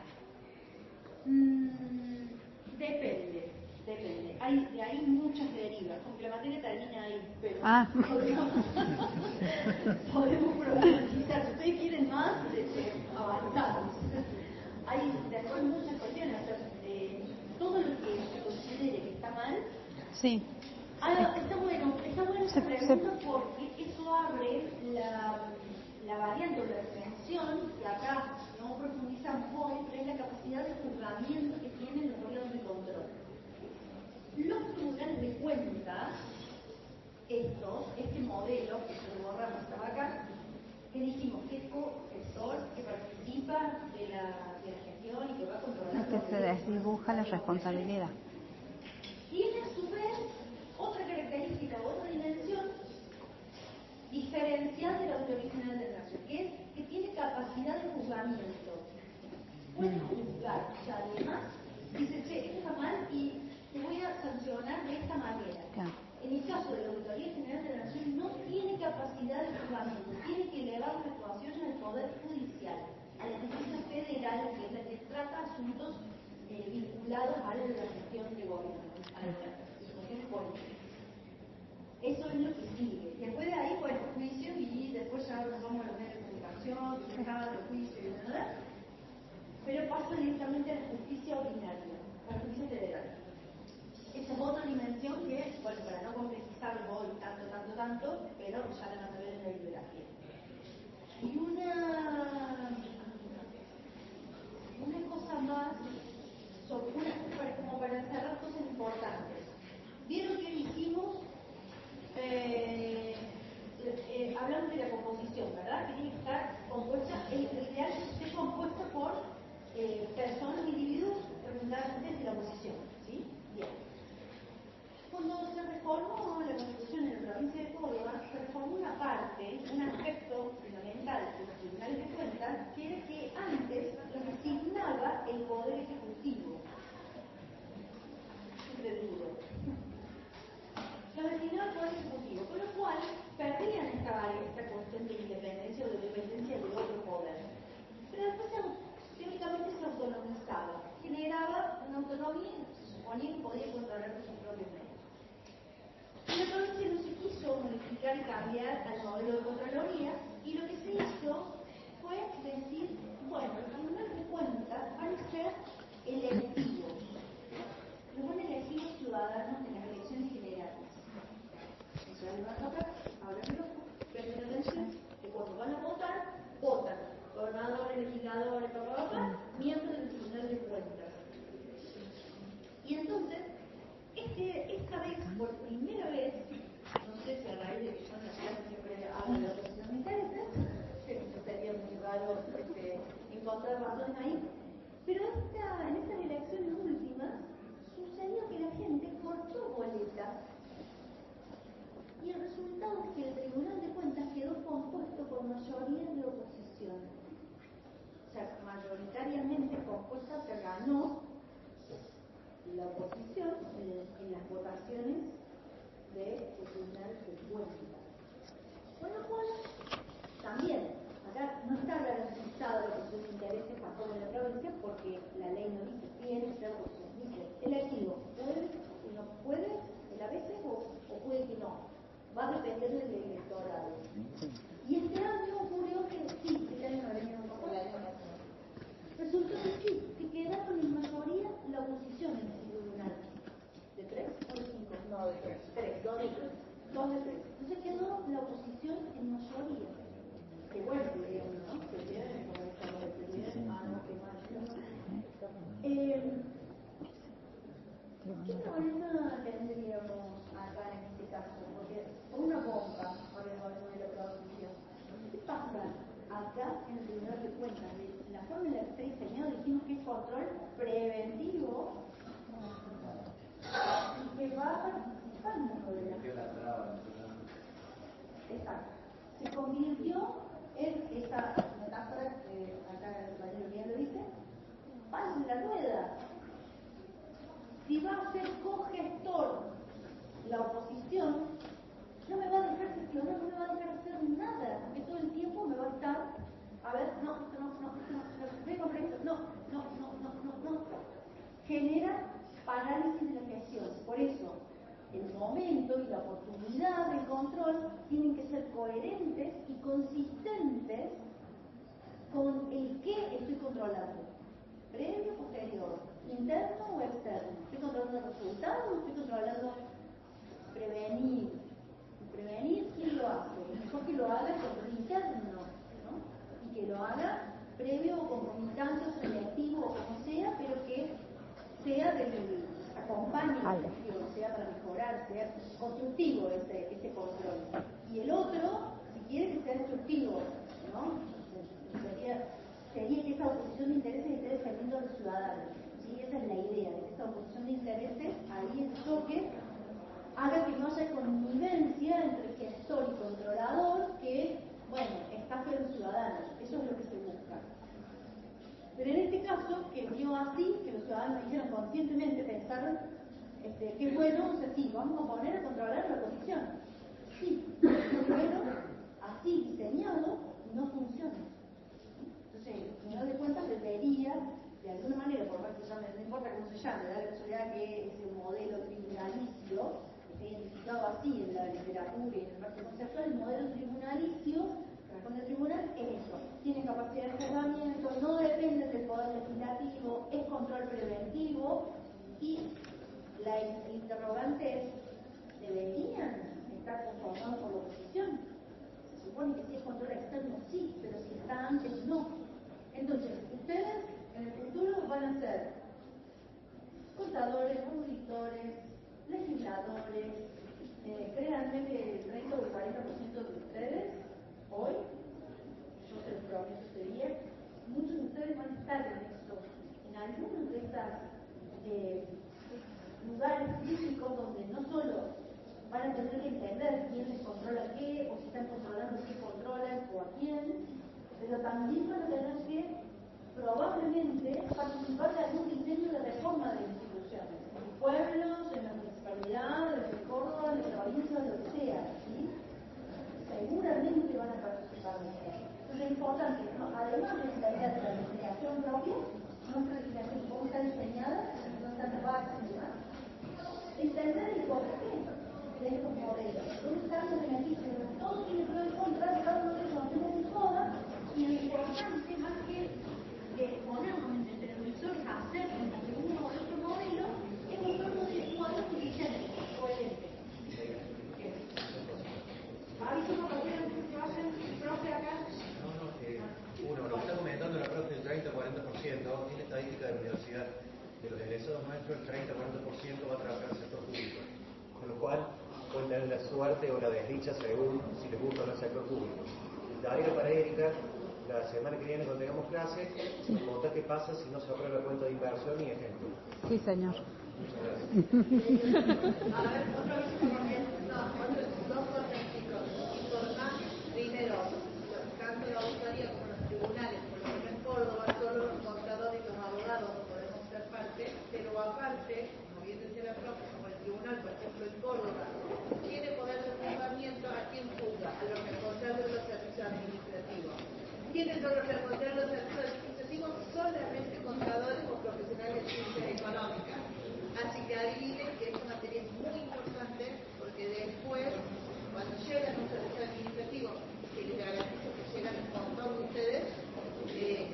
Speaker 1: Depende. Hay muchas derivas, aunque la materia termina ahí, pero podemos profundizar. Si ustedes quieren más, avanzamos. Hay después muchas cuestiones. Todo lo que se considere que está mal.
Speaker 2: Sí.
Speaker 1: Está bueno esa pregunta porque eso abre la variante o la extensión que acá no profundizamos hoy, pero es la capacidad de juzgamiento que tienen los órganos de control. Los tribunales de cuentas, este modelo que se lo borramos estaba acá, que dijimos que es co-gestor, que participa de la gestión y que va a controlar.
Speaker 2: Que se desdibuja la responsabilidad.
Speaker 1: Tiene a su vez otra característica, otra dimensión diferencial de la Auditoría General de la Nación, que es que tiene capacidad de juzgamiento. Puede juzgar, o sea, además, dice, che, esto está mal y te voy a sancionar de esta manera.
Speaker 2: Claro.
Speaker 1: En el caso de la Auditoría General de la Nación no tiene capacidad de juzgamiento, tiene que elevar las actuaciones al Poder Judicial, a la justicia federal, que es la que trata asuntos vinculados a la gestión de gobierno, a la gestión política. Eso es lo que sigue. Después de ahí, bueno, juicio y después ya nos vamos a los medios de comunicación, dejaba el juicio y nada, pero pasa directamente a la justicia ordinaria, a la justicia federal. Esa es otra dimensión que, bueno, para no complejizar voy tanto, pero ya la van a ver en la bibliografía. Y una cosa más, como para cerrar cosas importantes. Vieron que dijimos, hablamos de la composición, ¿verdad? Que tiene que estar compuesta, el ideal es que esté compuesta por personas, individuos representantes de la oposición, ¿sí? Bien. Cuando se reformó la Constitución en la provincia de Córdoba, se reformó una parte, un aspecto fundamental de los tribunales de cuentas, que era que antes lo designaba el Poder Ejecutivo. Siempre duro. Lo designaba el Poder Ejecutivo, con lo cual perdían esta cuestión de independencia o de dependencia de otro poder. Pero después teóricamente se autonomizaba, generaba una autonomía, se suponía que podía controlar sus propios medios. La provincia no se quiso modificar y cambiar al modelo de Contraloría, y lo que se hizo fue decir, bueno, los tribunales de cuentas van a ser electivos. Los van a elegir los ciudadanos en las elecciones generales. O sea, les va a tocar, ahora que presten atención, que cuando van a votar, votan. Gobernadores, legisladores, miembros del Tribunal de Cuentas. Y entonces, esta vez, por primera vez, no sé si a raíz de que yo en la clase siempre hablo de la oposición de intereses, que sería muy raro encontrar razones ahí, pero en estas elecciones últimas sucedió que la gente cortó boletas y el resultado es que el Tribunal de Cuentas quedó compuesto por mayoría de oposición. O sea, mayoritariamente compuesta, se ganó la oposición en las votaciones del Tribunal de Cuentas. Con lo cual, también, acá no está garantizado la oposición de intereses tampoco en la provincia, porque la ley no dice, tiene que ser oposición. Dice, electivo, puede y no puede, el a veces o puede que no. Va a depender del electorado. Y este año ocurrió que sí, este año no venía un poco. Resulta que sí, que quedaron en mayoría la oposición en el tribunal. ¿De 3 o de 5? No, de 3. 2 de 3. Entonces quedó la oposición en mayoría. Qué bueno, digamos, ¿no? Se vienen con esta no, qué mal. ¿Qué problema tendríamos acá en este caso? Porque con una bomba, hablemos de la proposición. ¿Qué pasa acá en el Tribunal de Cuentas? La forma en la que está diseñado, dijimos que es control preventivo y que va participando de la... Exacto. Se convirtió en esa metáfora que acá el compañero bien lo dice, pasa en la rueda. Si va a ser cogestor la oposición, no me va a dejar gestionar, no me va a dejar hacer nada, porque todo el tiempo me va a estar, a ver, no, vengo por esto, no. Genera parálisis de la gestión. Por eso, el momento y la oportunidad de control tienen que ser coherentes y consistentes con el que estoy controlando. Previo o posterior, interno o externo. ¿Estoy controlando el resultado o estoy controlando prevenir? Prevenir, ¿quién lo hace? Mejor que lo haga el control interno, ¿no? Y que lo haga previo o concomitante o selectivo o como sea, pero que sea acompañe la gestión, sea para mejorar, sea constructivo ese control. Y el otro, si quiere que sea destructivo, ¿no? Sería que esa oposición de intereses esté defendiendo a los ciudadanos. ¿Sí? Esa es la idea, de que esa oposición de intereses, ahí el choque, haga que no haya connivencia entre gestor y controlador, que, bueno, estafe a los ciudadanos. Eso es lo que se busca. Pero en este caso, que vio así, que los ciudadanos hicieron conscientemente, pensaron que bueno, o sea, sí, vamos a poner a controlar la oposición. Sí, pero así diseñado no funciona. Entonces, el Tribunal de Cuentas debería, de alguna manera, por más que se llame, no importa cómo se llame, da la casualidad que ese modelo tribunalicio, que se ha identificado así en la literatura y en el marco conceptual, el modelo tribunalicio, que responde al tribunal, es eso.
Speaker 11: tiene capacidad de juzgamiento, no depende del poder legislativo, es control preventivo y la interrogante es, ¿deberían estar conformados por la oposición? Se supone que si es control externo sí, pero si está antes no. Entonces, ustedes en el futuro van a ser contadores, auditores, legisladores, créanme que el 30 o el 40% de ustedes hoy, yo se los prometo este día, muchos de ustedes van a estar en algunos de estos lugares críticos donde no solo van a tener que entender quién les controla qué, o si están controlando qué controlan o a quién, pero también van a tener que probablemente participar de algún diseño de reforma de instituciones, en los pueblos, en la municipalidad, en Córdoba, en la provincia, lo que sea, ¿sí? Seguramente van a participar de eso. Entonces es importante, ¿no? Además de entender la legislación propia, nuestra legislación cómo está diseñada, nuestras bases y demás, entender el porqué de estos modelos, dónde están los beneficios, todo tiene pros y contras, cada uno de ellos tiene su joda, y lo importante más que ponernos en televisores a hacer entre uno o otro modelo, es buscarnos de modelos suficientes, coherentes. ¿Aviso por lo que hacen, profe, acá?
Speaker 8: Uno, lo que está comentando la profe del 30-40%, tiene estadística de la universidad. De los egresados nuestros, el 30-40% va a trabajar en el sector público. Con lo cual, pueden tener la suerte o la desdicha según si les gusta o no el sector público. Daría para Erika, la semana que viene cuando tengamos clase, pregunta qué pasa si no se aprueba la cuenta de inversión y ejemplo.
Speaker 2: Sí, señor.
Speaker 8: Muchas gracias.
Speaker 10: A ver, otra vez dos cosas, chicos. Informar primero, tanto la auditoría como los tribunales, por lo menos en Córdoba, solo los contadores y los abogados no podemos ser parte, pero aparte, como bien decía la profe, como el tribunal, por ejemplo, en Córdoba, tiene poder de juzgamiento a quien juzga, a los responsables de los servicios administrativos. ¿Quiénes son los responsables de los servicios administrativos? Solamente contadores o profesionales de ciencias económicas. Así que adivinen que esta materia es muy importante porque después, cuando llegan a un servicio administrativo, que les garantizo que llegan un montón de ustedes,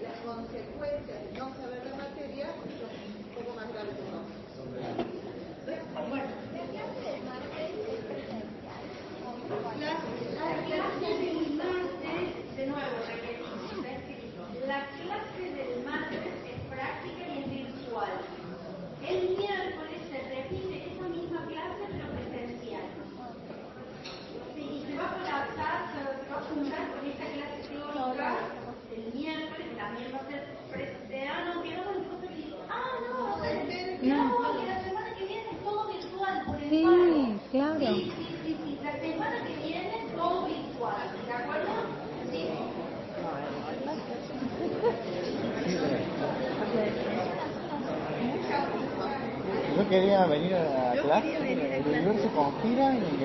Speaker 10: las consecuencias de no saber la materia son un poco más graves que no. Bueno, la clase del martes es presencial. La clase del martes, de nuevo, la clase del martes es práctica y es virtual. El miércoles se repite esa misma clase pero presencial. Y se va a colapsar, se va a juntar con esta clase teórica el miércoles, también va a ser presencial. No, que no, que la semana que viene es todo virtual por el paro.
Speaker 2: Sí, claro.
Speaker 10: Sí, la semana que viene todo virtual, ¿de acuerdo? Sí.
Speaker 3: Yo quería venir a la clase, el universo conspira y